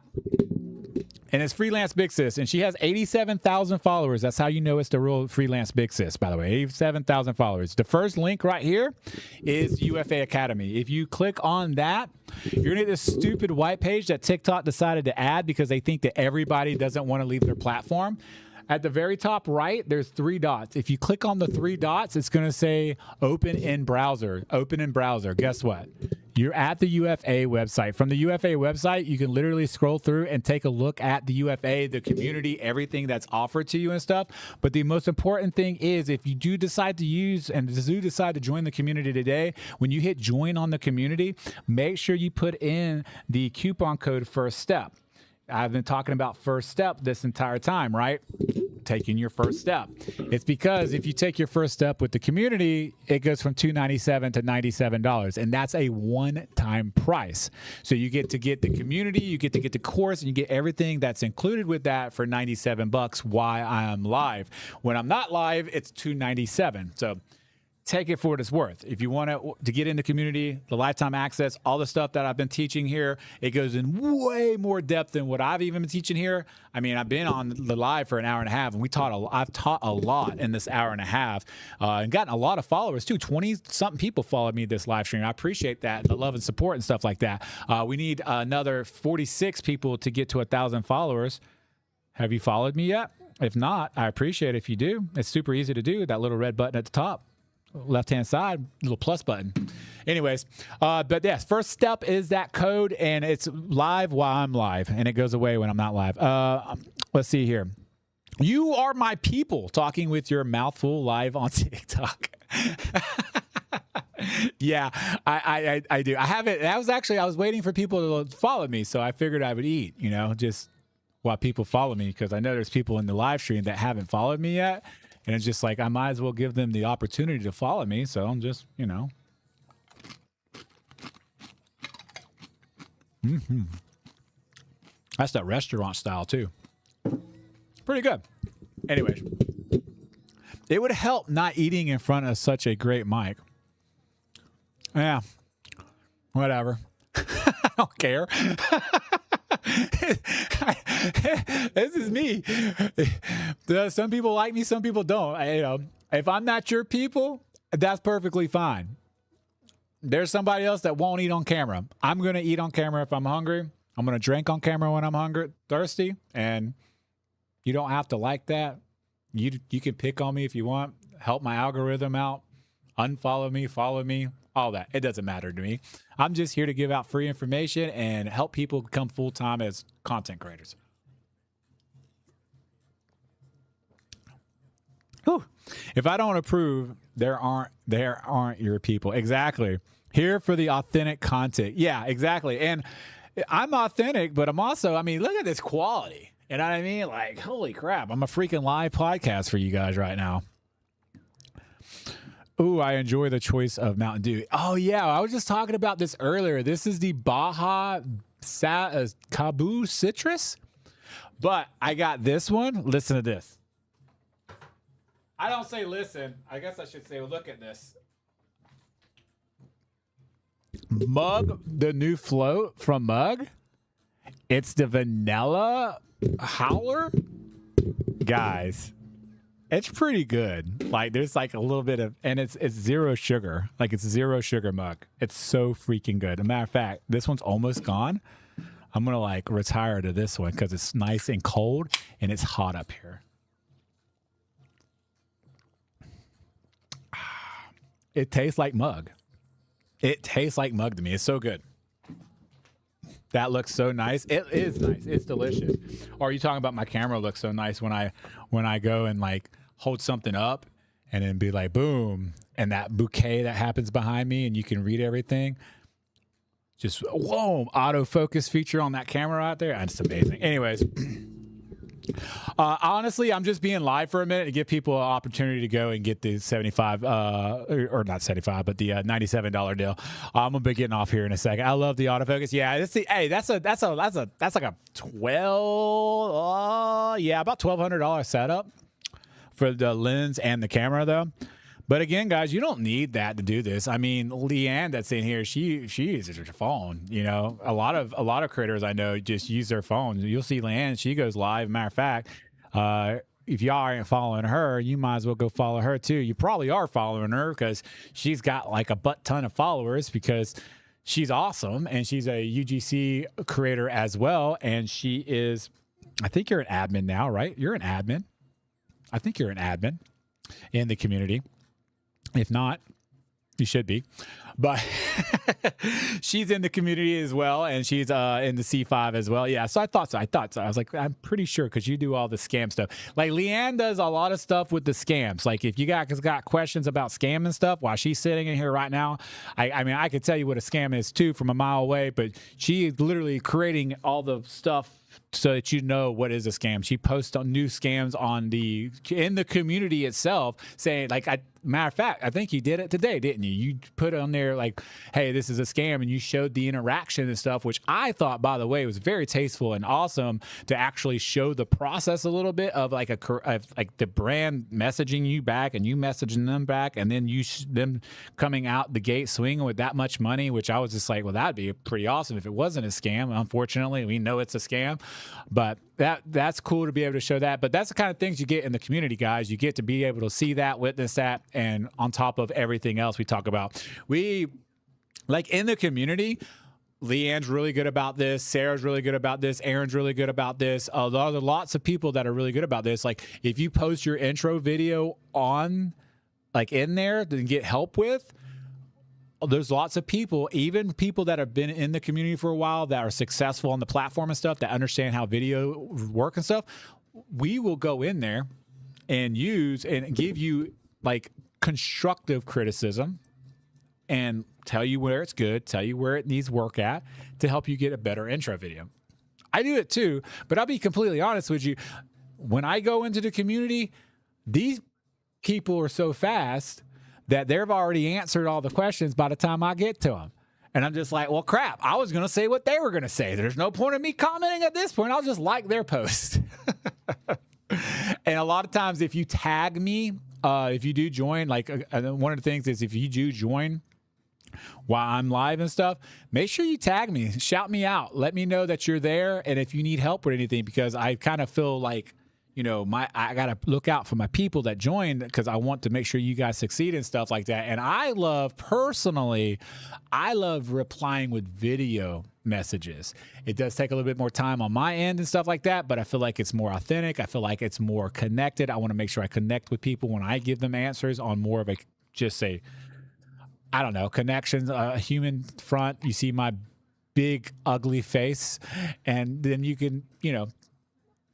and it's Freelance Big Sis, and she has 87,000 followers. That's how you know it's the real Freelance Big Sis, by the way. 87,000 followers. The first link right here is UFA Academy. If you click on that, you're going to get this stupid white page that TikTok decided to add because they think that everybody doesn't want to leave their platform. At the very top right, there's 3 dots. If you click on the 3 dots, it's going to say open in browser. Open in browser. Guess what? You're at the UFA website. From the UFA website, you can literally scroll through and take a look at the UFA, the community, everything that's offered to you and stuff. But the most important thing is if you do decide to use and do decide to join the community today, when you hit join on the community, make sure you put in the coupon code First Step. I've been talking about First Step this entire time, right? Taking your first step. It's because if you take your first step with the community, it goes from $297 to $97, and that's a one-time price. So you get to get the community, you get to get the course, and you get everything that's included with that for $97 while I am live. When I'm not live, it's $297. So take it for what it's worth. If you want to get in the community, the lifetime access, all the stuff that I've been teaching here, it goes in way more depth than what I've even been teaching here. I mean, I've been on the live for an hour and a half, and I've taught a lot in this hour and a half, and gotten a lot of followers too. 20-something people followed me this live stream. I appreciate that, the love and support and stuff like that. We need another 46 people to get to 1,000 followers. Have you followed me yet? If not, I appreciate it if you do. It's super easy to do. That little red button at the top. Left-hand side, little plus button. Anyways, but yes, First Step is that code, and it's live while I'm live, and it goes away when I'm not live. Let's see here. You are my people, talking with your mouthful live on TikTok. Yeah, I do. I haven't. That was actually, I was waiting for people to follow me, so I figured I would eat, just while people follow me, because I know there's people in the live stream that haven't followed me yet. And it's just like, I might as well give them the opportunity to follow me. So I'm just, That's that restaurant style too. Pretty good. Anyways, it would help not eating in front of such a great mic. Yeah, whatever. I don't care. This is me. Some people like me, some people don't. If I'm not your people, that's perfectly fine. There's somebody else that won't eat on camera. I'm going to eat on camera if I'm hungry. I'm going to drink on camera when I'm hungry, thirsty, and you don't have to like that. You can pick on me if you want, help my algorithm out, unfollow me, follow me, all that. It doesn't matter to me. I'm just here to give out free information and help people become full-time as content creators. Whew. If I don't approve, there aren't your people. Exactly. Here for the authentic content. Yeah, exactly. And I'm authentic, but I'm also, look at this quality. You know what I mean? Like, holy crap. I'm a freaking live podcast for you guys right now. Ooh, I enjoy the choice of Mountain Dew. Oh, yeah. I was just talking about this earlier. This is the Baja Cabu Citrus. But I got this one. Listen to this. I don't say listen. I guess I should say look at this. Mug, the new float from Mug. It's the vanilla howler. Guys, it's pretty good. Like, there's like a little bit of, and it's zero sugar. Like, it's zero sugar mug. It's so freaking good. As a matter of fact, this one's almost gone. I'm going to like retire to this one because it's nice and cold and it's hot up here. It tastes like mug. It tastes like mug to me. It's so good. That looks so nice. It is nice. It's delicious. Or are you talking about my camera looks so nice when I go and like hold something up and then be like, boom, and that bouquet that happens behind me and you can read everything. Just, whoa, autofocus feature on that camera out there. That's amazing. Anyways, honestly, I'm just being live for a minute to give people an opportunity to go and get the $75, or not $75, but the $97 deal. I'm gonna be getting off here in a second. I love the autofocus. Yeah, that's like a about $1,200 setup for the lens and the camera though. But again, guys, you don't need that to do this. I mean, Leanne that's in here, she uses her phone. You know, a lot of creators I know just use their phones. You'll see Leanne, she goes live. Matter of fact, if y'all aren't following her, you might as well go follow her too. You probably are following her because she's got like a butt ton of followers because she's awesome and she's a UGC creator as well. And she is, I think you're an admin now, right? You're an admin. I think you're an admin in the community. If not, you should be. But she's in the community as well, and she's in the C5 as well. Yeah, so I thought so. I was like, I'm pretty sure because you do all the scam stuff. Like Leanne does a lot of stuff with the scams. Like if you got questions about scam and stuff while she's sitting in here right now, I mean, I could tell you what a scam is too from a mile away, but she is literally creating all the stuff so that you know what is a scam. She posts on new scams in the community itself, saying like, matter of fact, I think you did it today, didn't you? You put on there like, hey, this is a scam, and you showed the interaction and stuff, which I thought, by the way, was very tasteful and awesome to actually show the process a little bit of like like the brand messaging you back and you messaging them back, and then them coming out the gate swinging with that much money, which I was just like, well, that'd be pretty awesome if it wasn't a scam. Unfortunately, we know it's a scam, but that's cool to be able to show that. But that's the kind of things you get in the community, guys. You get to be able to see that, witness that, and on top of everything else we talk about, like in the community, Leanne's really good about this. Sarah's really good about this. Aaron's really good about this. There are lots of people that are really good about this. Like if you post your intro video on, like in there to get help with, there's lots of people, even people that have been in the community for a while that are successful on the platform and stuff, that understand how video work and stuff. We will go in there and use and give you like constructive criticism and tell you where it's good, tell you where it needs work at to help you get a better intro video. I do it too, but I'll be completely honest with you. When I go into the community, these people are so fast that they've already answered all the questions by the time I get to them. And I'm just like, well, crap, I was going to say what they were going to say. There's no point in me commenting at this point. I'll just like their post. And a lot of times if you tag me, if you do join, like one of the things is if you do join while I'm live and stuff, make sure you tag me, shout me out, let me know that you're there. And if you need help with anything, because I kind of feel like, you know, I got to look out for my people that join because I want to make sure you guys succeed and stuff like that. And I love replying with video messages. It does take a little bit more time on my end and stuff like that, but I feel like it's more authentic. I feel like it's more connected. I want to make sure I connect with people when I give them answers on more of a, just say, I don't know, connections, a human front. You see my big, ugly face, and then you can, you know,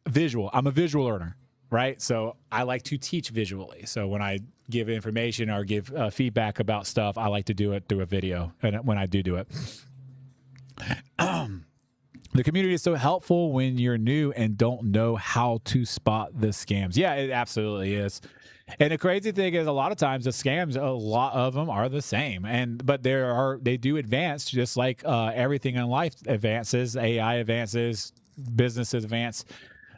visual. I'm a visual learner, right? So I like to teach visually. So when I give information or give feedback about stuff, I like to do it through a video. And when I do it, the community is so helpful when you're new and don't know how to spot the scams. Yeah, it absolutely is. And the crazy thing is, a lot of times the scams, a lot of them are the same. But they do advance, just like everything in life advances. AI advances, businesses advance.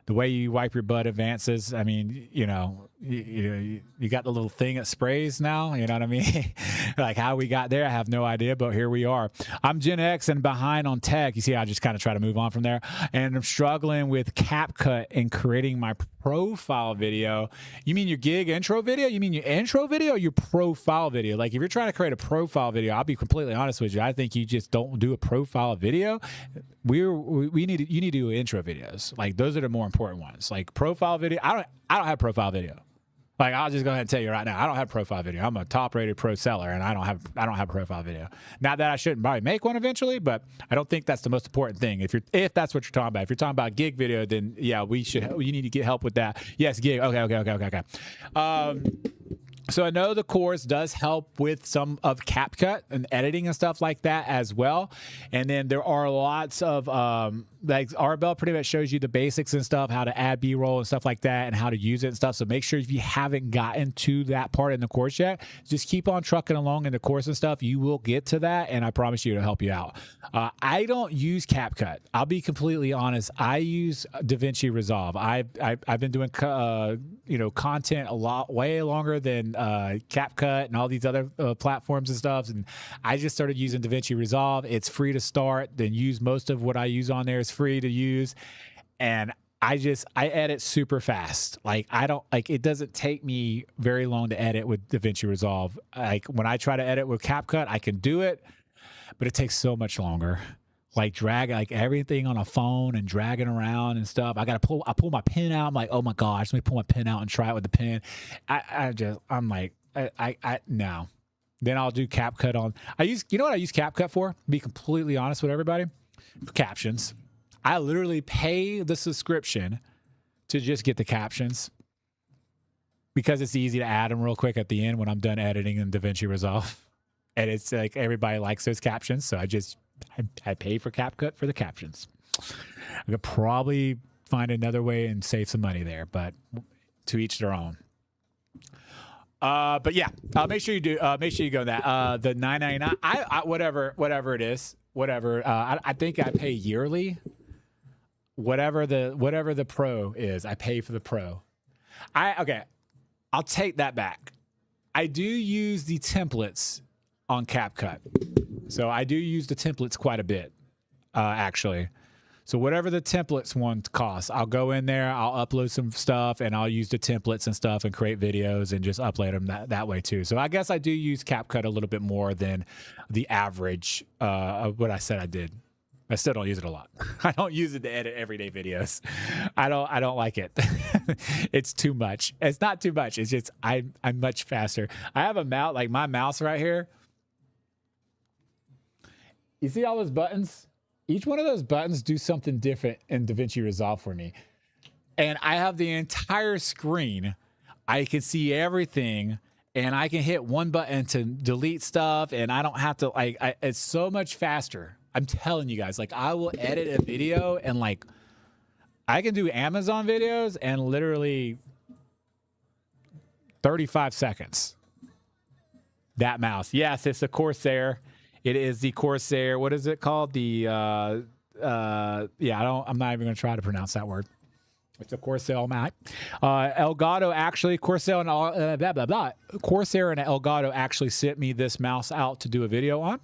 The way you wipe your butt advances. I mean, you know, you got the little thing that sprays now. You know what I mean? Like how we got there, I have no idea, but here we are. I'm Gen X and behind on tech. You see, I just kind of try to move on from there. And I'm struggling with CapCut and creating my profile video. You mean your gig intro video? You mean your intro video or your profile video? Like if you're trying to create a profile video, I'll be completely honest with you. I think you just don't do a profile video. You need to do intro videos. Like those are the more important ones. Like profile video. I don't have profile video. Like I'll just go ahead and tell you right now, I don't have profile video. I'm a top-rated pro seller, and I don't have profile video. Not that I shouldn't probably make one eventually, but I don't think that's the most important thing. If that's what you're talking about. If you're talking about gig video, then yeah, you need to get help with that. Yes, gig. Okay. So I know the course does help with some of CapCut and editing and stuff like that as well. And then there are lots of like Arbel pretty much shows you the basics and stuff, how to add B-roll and stuff like that, and how to use it and stuff. So make sure if you haven't gotten to that part in the course yet, just keep on trucking along in the course and stuff. You will get to that, and I promise you it'll help you out. I don't use CapCut. I'll be completely honest. I use DaVinci Resolve. I've been doing content way longer than CapCut and all these other platforms and stuff, and I just started using DaVinci Resolve. It's free to start. Then use most of what I use on there is free to use, and I edit super fast. Like it doesn't take me very long to edit with DaVinci Resolve. Like when I try to edit with CapCut, I can do it, but it takes so much longer. Like everything on a phone and dragging around and stuff. I pull my pen out. I'm like, oh my gosh, let me pull my pen out and try it with the pen. I'm like, no. Then I'll do CapCut on. You know what I use CapCut for? Be completely honest with everybody. For captions. I literally pay the subscription to just get the captions because it's easy to add them real quick at the end when I'm done editing in DaVinci Resolve. And it's like everybody likes those captions, so I pay for CapCut for the captions. I could probably find another way and save some money there, but to each their own. But yeah, make sure you do. Make sure you go that. The $9.99. I whatever it is, whatever. I think I pay yearly. Whatever the pro is, I pay for the pro. I'll take that back. I do use the templates on CapCut, so I do use the templates quite a bit, actually. So whatever the templates one costs, I'll go in there, I'll upload some stuff, and I'll use the templates and stuff and create videos and just upload them that way too. So I guess I do use CapCut a little bit more than the average of what I said I did. I still don't use it a lot. I don't use it to edit everyday videos. I don't like it. It's too much. It's not too much. It's just I'm much faster. I have a mouse, like my mouse right here. You see all those buttons? Each one of those buttons do something different in DaVinci Resolve for me. And I have the entire screen. I can see everything, and I can hit one button to delete stuff, and I don't have to, it's so much faster. I'm telling you guys, I will edit a video, and I can do Amazon videos in literally 35 seconds. That mouse. Yes, it's a Corsair. It is the Corsair. What is it called? I'm not even going to try to pronounce that word. It's a Corsair mouse. Elgato actually, Corsair and Corsair and Elgato actually sent me this mouse out to do a video on.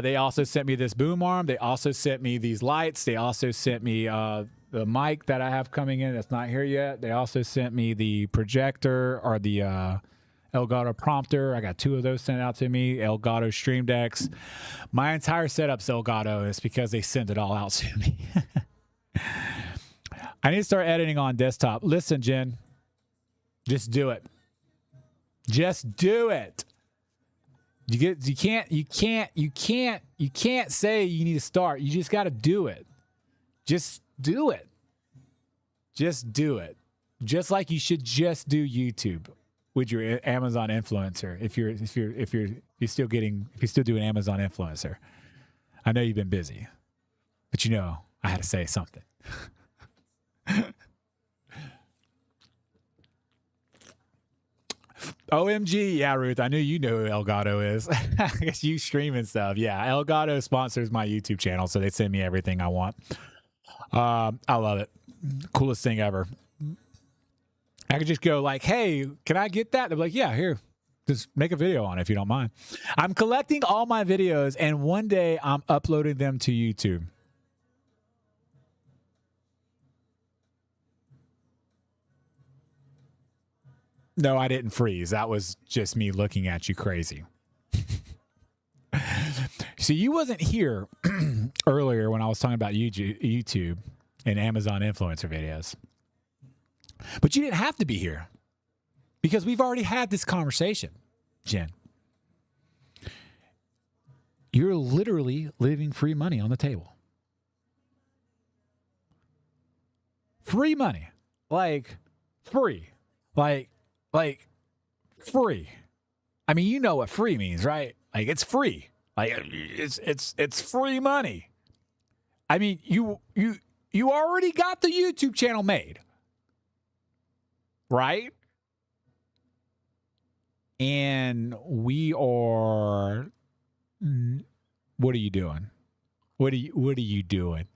They also sent me this boom arm. They also sent me these lights. They also sent me the mic that I have coming in that's not here yet. They also sent me the projector or the Elgato prompter. I got 2 of those sent out to me. Elgato Stream Decks. My entire setup's Elgato. It's because they send it all out to me. I need to start editing on desktop. Listen, Jen, just do it. Just do it. You can't say you need to start. You just got to do it. Just do it. Just do it. Just like you should just do YouTube with your Amazon influencer. If you're still doing Amazon influencer. I know you've been busy, but I had to say something. OMG, yeah, Ruth, I knew you know who Elgato is. I guess you streaming stuff. Yeah, Elgato sponsors my YouTube channel, so they send me everything I want. I love it. Coolest thing ever. I could just go hey, can I get that? They're like, yeah, here. Just make a video on it if you don't mind. I'm collecting all my videos, and one day I'm uploading them to YouTube. No, I didn't freeze. That was just me looking at you crazy. So you wasn't here earlier when I was talking about YouTube and Amazon influencer videos. But you didn't have to be here because we've already had this conversation, Jen. You're literally leaving free money on the table. Free money. Free. Free. I mean, you know what free means, right? It's free. It's free money. I mean, you already got the YouTube channel made, right? And we are. What are you doing? What are you doing?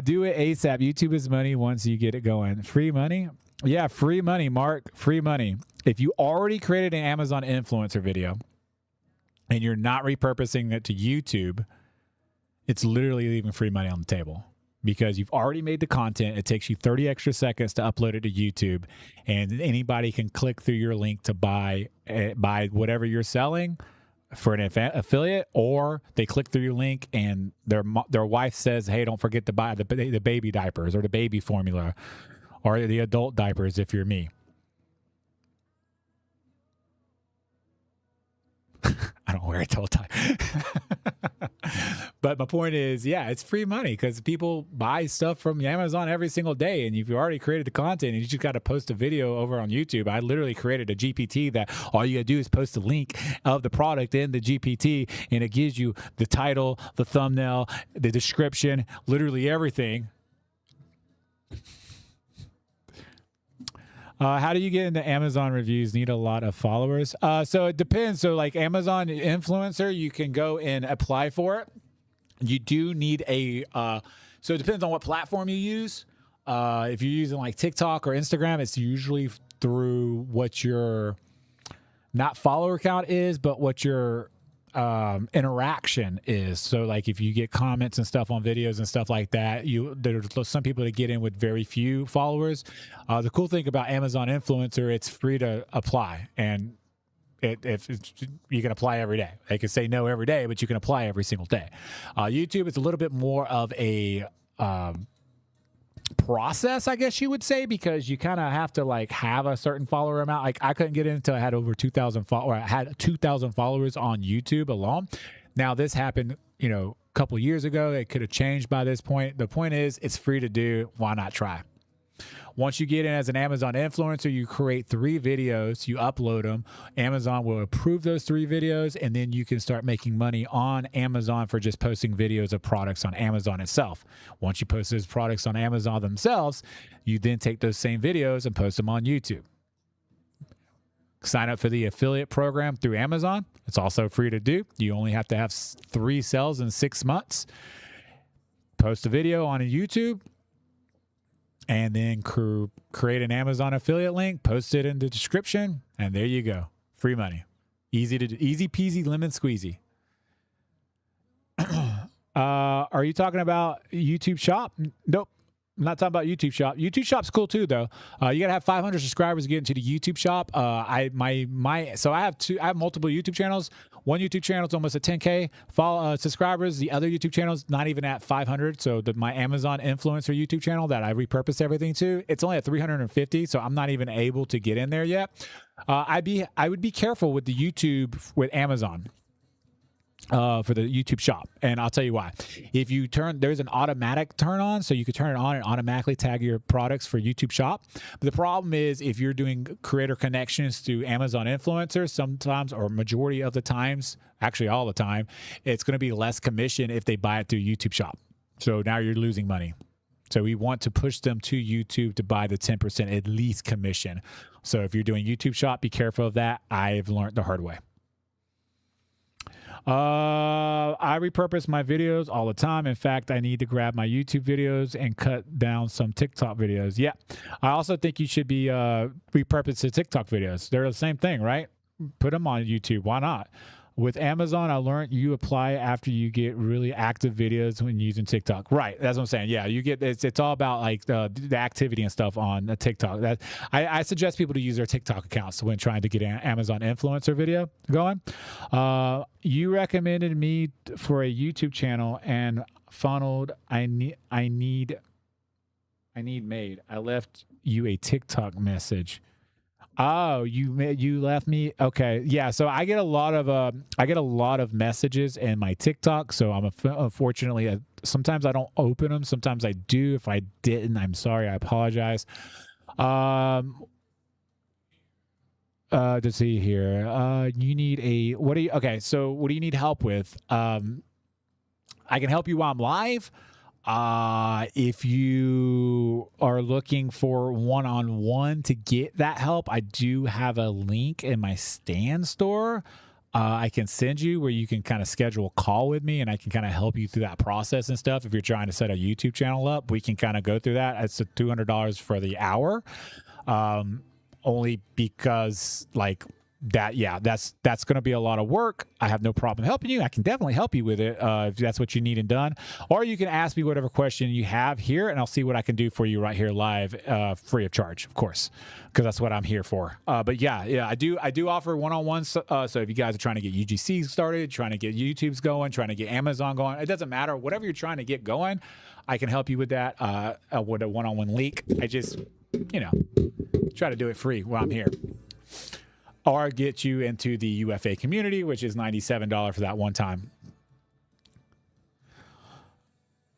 Do it ASAP. YouTube is money once you get it going. Free money? Yeah, free money, Mark. Free money. If you already created an Amazon influencer video and you're not repurposing it to YouTube, it's literally leaving free money on the table because you've already made the content. It takes you 30 extra seconds to upload it to YouTube, and anybody can click through your link to buy whatever you're selling for an affiliate, or they click through your link and their wife says, hey, don't forget to buy the baby diapers or the baby formula or the adult diapers if you're me. I don't wear adult diapers. But my point is, yeah, it's free money because people buy stuff from Amazon every single day. And if you already created the content and you just got to post a video over on YouTube, I literally created a GPT that all you got to do is post a link of the product in the GPT, and it gives you the title, the thumbnail, the description, literally everything. How do you get into Amazon reviews? Need a lot of followers? So it depends. So like Amazon influencer, you can go and apply for it. You do need so it depends on what platform you use. If you're using like TikTok or Instagram, it's usually through what your not follower count is, but what your interaction is. So like if you get comments and stuff on videos and stuff like that, there's some people that get in with very few followers. The cool thing about Amazon influencer, it's free to apply, and you can apply every day. They can say no every day, but you can apply every single day. YouTube is a little bit more of a process, I guess you would say, because you kind of have to like have a certain follower amount. Like I couldn't get in until I had over 2,000 followers. I had 2,000 followers on YouTube alone. Now this happened, a couple years ago. It could have changed by this point. The point is, it's free to do. Why not try? Once you get in as an Amazon influencer, you create 3 videos, you upload them. Amazon will approve those 3 videos, and then you can start making money on Amazon for just posting videos of products on Amazon itself. Once you post those products on Amazon themselves, you then take those same videos and post them on YouTube. Sign up for the affiliate program through Amazon. It's also free to do. You only have to have 3 sales in 6 months. Post a video on YouTube, and then create an Amazon affiliate link, post it in the description, and there you go. Free money. Easy peasy, lemon squeezy. Are you talking about YouTube Shop? Nope. I'm not talking about YouTube Shop. YouTube Shop's cool too, though. You gotta have 500 subscribers to get into the YouTube Shop. So I have multiple YouTube channels. One YouTube channel is almost at 10K subscribers. The other YouTube channel is not even at 500. So my Amazon influencer YouTube channel that I repurpose everything to, it's only at 350. So I'm not even able to get in there yet. I would be careful with the YouTube with Amazon. For the YouTube Shop, and I'll tell you why. If you there's an automatic turn on, so you can turn it on and automatically tag your products for YouTube Shop. But the problem is, if you're doing creator connections to Amazon influencers, sometimes or majority of the times, actually all the time, it's going to be less commission if they buy it through YouTube Shop. So now you're losing money. So we want to push them to YouTube to buy the 10% at least commission. So if you're doing YouTube Shop, be careful of that. I've learned the hard way. I repurpose my videos all the time. In fact, I need to grab my YouTube videos and cut down some TikTok videos. Yeah. I also think you should be repurposing TikTok videos. They're the same thing, right? Put them on YouTube. Why not? With Amazon, I learned you apply after you get really active videos when using TikTok. Right. That's what I'm saying. Yeah. You get it's all about like the activity and stuff on the TikTok. I suggest people to use their TikTok accounts when trying to get an Amazon influencer video going. You recommended me for a YouTube channel and funneled. I need made. I left you a TikTok message. Oh, you left me. Okay. Yeah. So I get a lot of messages in my TikTok. So unfortunately, sometimes I don't open them. Sometimes I do. If I didn't, I'm sorry. I apologize. let's see here. You need a, what do you, okay, so what do you need help with? I can help you while I'm live. If you are looking for one-on-one to get that help, I do have a link in my Stan store. I can send you where you can kind of schedule a call with me and I can kind of help you through that process and stuff. If you're trying to set a YouTube channel up, we can kind of go through that. It's $200 for the hour. Only because like that, yeah, that's going to be a lot of work. I have no problem helping you. I can definitely help you with it if that's what you need and done. Or you can ask me whatever question you have here, and I'll see what I can do for you right here live, free of charge, of course, because that's what I'm here for. But yeah, I do offer one-on-ones. So if you guys are trying to get UGC started, trying to get YouTube's going, trying to get Amazon going, it doesn't matter. Whatever you're trying to get going, I can help you with that with a one-on-one link. I just, try to do it free while I'm here. Or get you into the UFA community, which is $97 for that one time.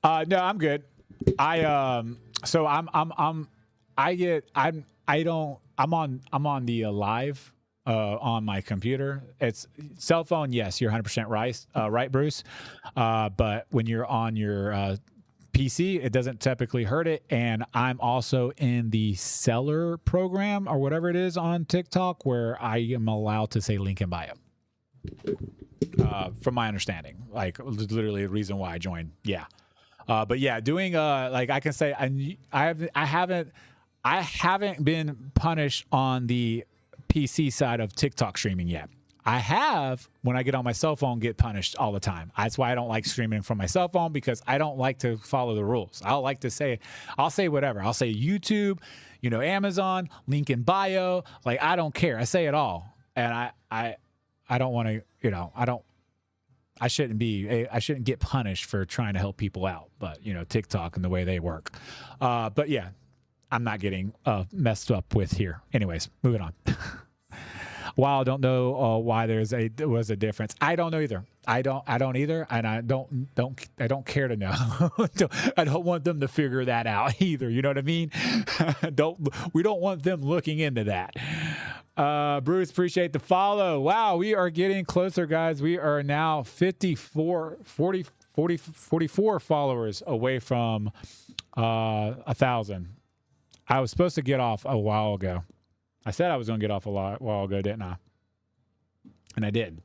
No, I'm good. I'm on the live on my computer. It's cell phone. Yes, you're 100% right, Bruce. But when you're on your PC, it doesn't typically hurt it. And I'm also in the seller program or whatever it is on TikTok where I am allowed to say link in bio. From my understanding, like literally the reason why I joined. Yeah. But yeah, doing like I can say I haven't been punished on the PC side of TikTok streaming yet. I have, when I get on my cell phone, get punished all the time. That's why I don't like streaming from my cell phone, because I don't like to follow the rules. I'll say whatever. I'll say YouTube, Amazon, link in bio. Like, I don't care. I say it all. And I don't want to, I shouldn't get punished for trying to help people out. But, TikTok and the way they work. But yeah, I'm not getting messed up with here. Anyways, moving on. While I don't know why there was a difference, I don't know either. I don't either, and I don't care to know. I don't want them to figure that out either. You know what I mean? We don't want them looking into that. Bruce, appreciate the follow. Wow, we are getting closer, guys. We are now 44 followers away from 1,000. I was supposed to get off a while ago. I said I was going to get off a while ago, didn't I? And I did.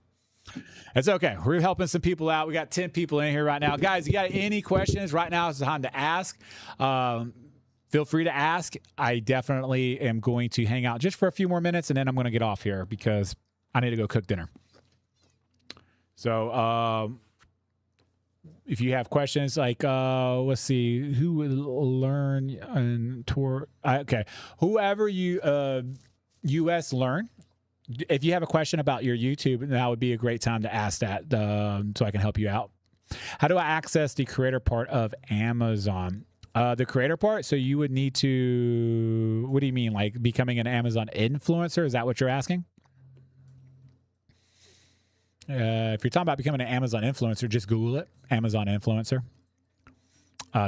It's okay. We're helping some people out. We got 10 people in here right now. Guys, you got any questions? Right now is the time to ask. Feel free to ask. I definitely am going to hang out just for a few more minutes, and then I'm going to get off here because I need to go cook dinner. So if you have questions, like, let's see, who will learn and tour? Okay. Whoever you... US Learn. If you have a question about your YouTube, that would be a great time to ask that so I can help you out. How do I access the creator part of Amazon? The creator part, so you would need to, what do you mean, like becoming an Amazon influencer? Is that what you're asking? If you're talking about becoming an Amazon influencer, just Google it, Amazon influencer.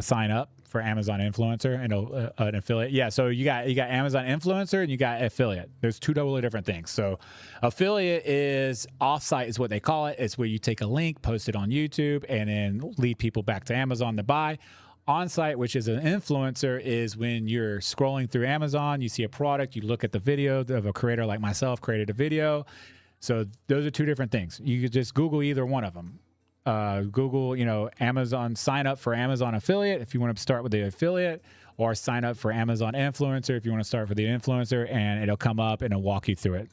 Sign up for Amazon influencer and an affiliate. Yeah, so you got Amazon influencer and you got affiliate. There's two totally different things. So affiliate is offsite is what they call it. It's where you take a link, post it on YouTube, and then lead people back to Amazon to buy. On-site, which is an influencer, is when you're scrolling through Amazon, you see a product, you look at the video of a creator like myself, created a video. So those are two different things. You could just Google either one of them. Google, Amazon, sign up for Amazon affiliate if you want to start with the affiliate, or sign up for Amazon influencer if you want to start for the influencer, and it'll come up and it'll walk you through it.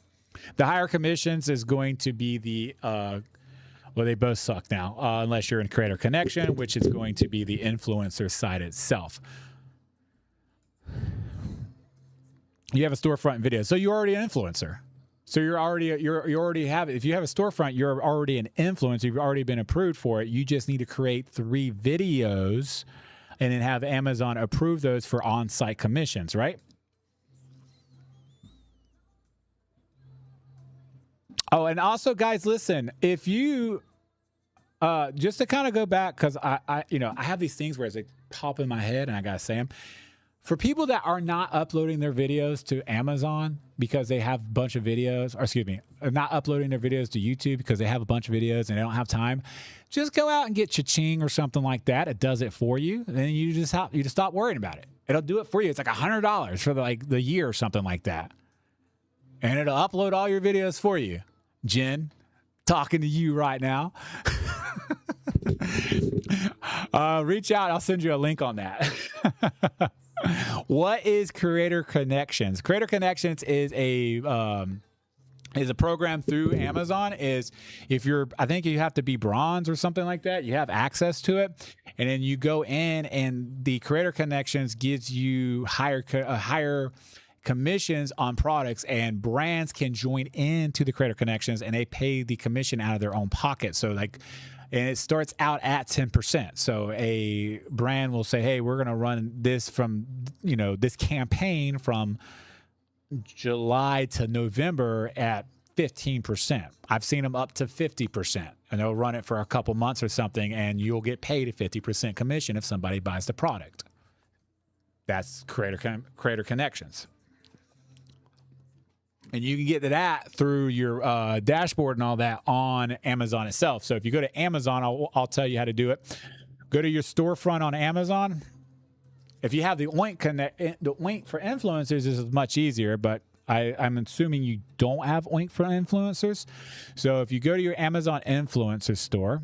The higher commissions is going to be the, well, they both suck now, unless you're in Creator Connection, which is going to be the influencer side itself. You have a storefront video, so you're already an influencer. So you already have, if you have a storefront, you're already an influencer. You've already been approved for it. You just need to create 3 videos and then have Amazon approve those for on-site commissions, right? Oh, and also, guys, listen, if you, just to kind of go back, because I have these things where it's like pop in my head and I got to say them. For people that are not uploading their videos to Amazon because they have a bunch of videos, or excuse me, are not uploading their videos to YouTube because they have a bunch of videos and they don't have time, just go out and get Cha-Ching or something like that. It does it for you. And then you just stop worrying about it. It'll do it for you. It's like $100 for the year or something like that. And it'll upload all your videos for you. Jen, talking to you right now. Reach out. I'll send you a link on that. What is Creator Connections? Creator Connections is a program through Amazon. I think you have to be bronze or something like that. You have access to it, and then you go in, and the Creator Connections gives you higher commissions on products, and brands can join into the Creator Connections, and they pay the commission out of their own pocket. So and it starts out at 10%. So a brand will say, hey, we're going to run this from, this campaign from July to November at 15%. I've seen them up to 50%, and they'll run it for a couple months or something, and you'll get paid a 50% commission if somebody buys the product. That's Creator Connections. And you can get to that through your dashboard and all that on Amazon itself. So if you go to Amazon, I'll tell you how to do it. Go to your storefront on Amazon. If you have the Oink for influencers, this is much easier, but I'm assuming you don't have Oink for influencers. So if you go to your Amazon influencer store,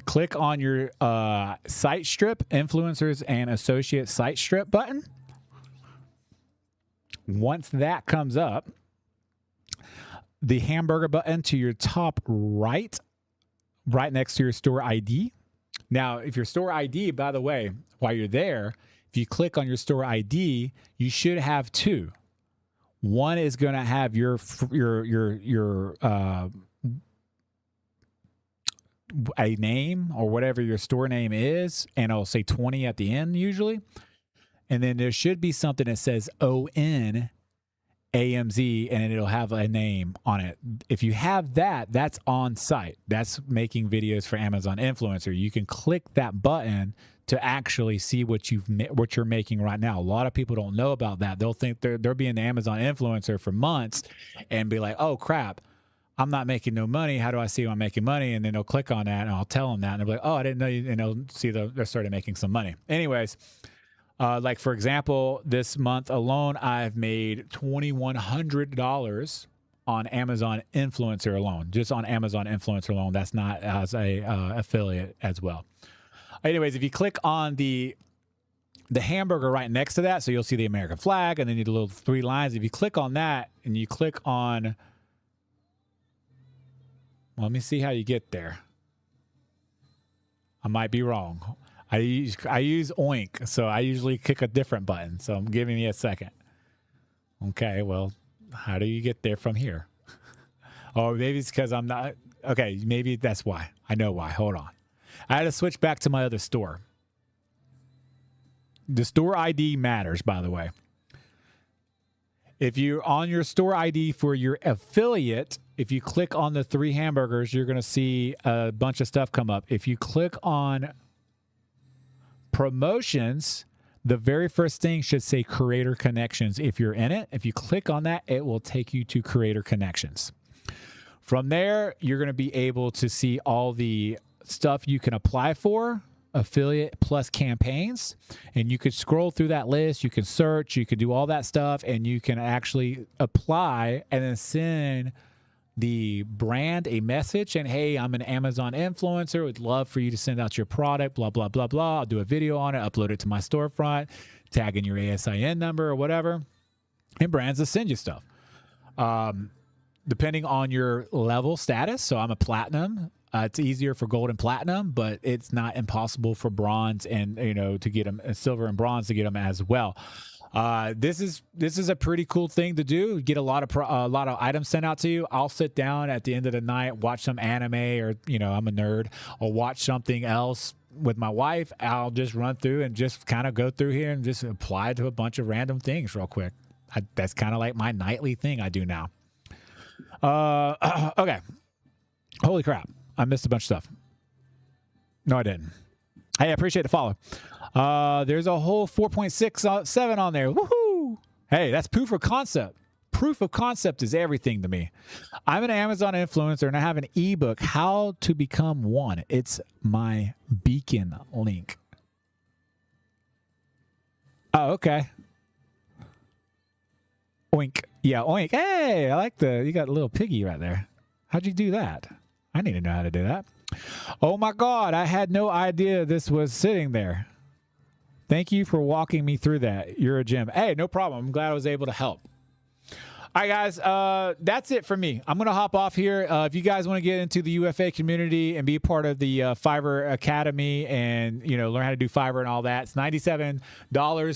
click on your site strip, influencers and associate site strip button. Once that comes up, the hamburger button to your top right next to your store ID. Now, if your store ID, by the way, while you're there, if you click on your store ID, you should have two. One is going to have your a name or whatever your store name is, and it'll say 20 at the end usually. And then there should be something that says ON AMZ, and it'll have a name on it. If you have that, that's on site. That's making videos for Amazon Influencer. You can click that button to actually see what you're making right now. A lot of people don't know about that. They'll think they're being the Amazon Influencer for months and be like, oh crap, I'm not making no money. How do I see I'm making money? And then they'll click on that, and I'll tell them that, and they'll be like, oh, I didn't know you. And they'll see they started making some money. Anyways. Like, for example, this month alone, I've made $2,100 on Amazon Influencer alone, just on Amazon Influencer alone. That's not as a affiliate as well. Anyways, if you click on the hamburger right next to that, so you'll see the American flag, and then you do little 3 lines. If you click on that and you click on, well, let me see how you get there. I might be wrong. I use Oink, so I usually click a different button. So I'm giving you a second. Okay, well, how do you get there from here? Oh, maybe it's because I'm not. Okay, maybe that's why. I know why. Hold on. I had to switch back to my other store. The store ID matters, by the way. If you're on your store ID for your affiliate, if you click on the 3 hamburgers, you're going to see a bunch of stuff come up. If you click on promotions, the very first thing should say Creator Connections. If you're in it, if you click on that, it will take you to Creator Connections. From there, you're going to be able to see all the stuff you can apply for, affiliate plus campaigns, and you could scroll through that list. You can search, you can do all that stuff, and you can actually apply and then send the brand a message and, hey, I'm an Amazon influencer, would love for you to send out your product, blah, blah, blah, blah. I'll do a video on it, upload it to my storefront, tag in your ASIN number or whatever, and brands will send you stuff. Depending on your level status, so I'm a platinum. It's easier for gold and platinum, but it's not impossible for bronze and, to get them, silver and bronze to get them as well. This is a pretty cool thing to do. Get a lot of items sent out to you. I'll sit down at the end of the night, watch some anime, or I'm a nerd, or watch something else with my wife. I'll just run through and just kind of go through here and just apply to a bunch of random things real quick. That's kind of like my nightly thing I do now. Okay. Holy crap. I missed a bunch of stuff. No, I didn't. Hey, I appreciate the follow. There's a whole 4.67 on there. Woohoo! Hey, that's proof of concept. Proof of concept is everything to me. I'm an Amazon influencer and I have an ebook, How to Become One. It's my beacon link. Oh, okay. Oink. Yeah, oink. Hey, I like you got a little piggy right there. How'd you do that? I need to know how to do that. Oh my God, I had no idea this was sitting there. Thank you for walking me through that. You're a gem. Hey, no problem. I'm glad I was able to help. All right, guys, that's it for me. I'm going to hop off here. If you guys want to get into the UFA community and be part of the Fiverr Academy and, learn how to do Fiverr and all that, it's $97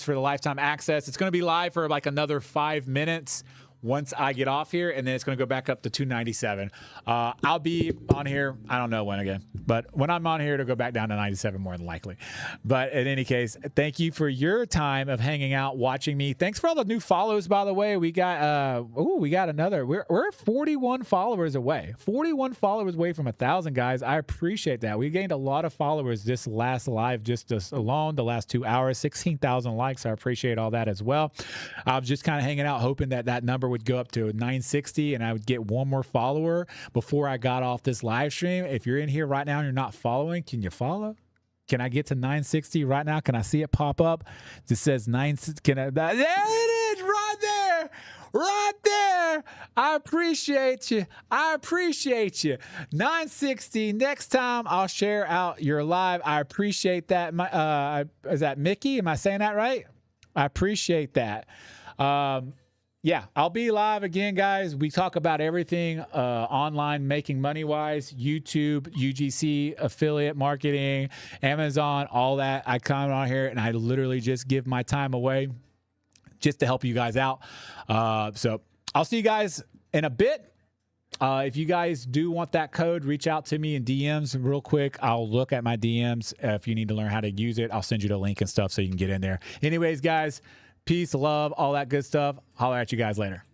for the lifetime access. It's going to be live for like another 5 minutes once I get off here, and then it's going to go back up to $297. I'll be on here, I don't know when again, but when I'm on here, it'll go back down to $97 more than likely. But in any case, thank you for your time of hanging out, watching me. Thanks for all the new follows, by the way. We got another. We're 41 followers away. 41 followers away from 1,000, guys. I appreciate that. We gained a lot of followers this last live, just alone, the last 2 hours, 16,000 likes. I appreciate all that as well. I was just kind of hanging out, hoping that number would go up to 960 and I would get one more follower before I got off this live stream. If you're in here right now and you're not following, can you follow? Can I get to 960 right now? Can I see it pop up? It says 960. There it is right there. Right there. I appreciate you. 960. Next time I'll share out your live. I appreciate that. Is that Mickey? Am I saying that right? I appreciate that. Yeah, I'll be live again, guys. We talk about everything online, making money-wise, YouTube, UGC, affiliate marketing, Amazon, all that. I come on here and I literally just give my time away just to help you guys out. So I'll see you guys in a bit. If you guys do want that code, reach out to me in DMs real quick. I'll look at my DMs. If you need to learn how to use it, I'll send you the link and stuff so you can get in there. Anyways, guys, peace, love, all that good stuff. Holler at you guys later.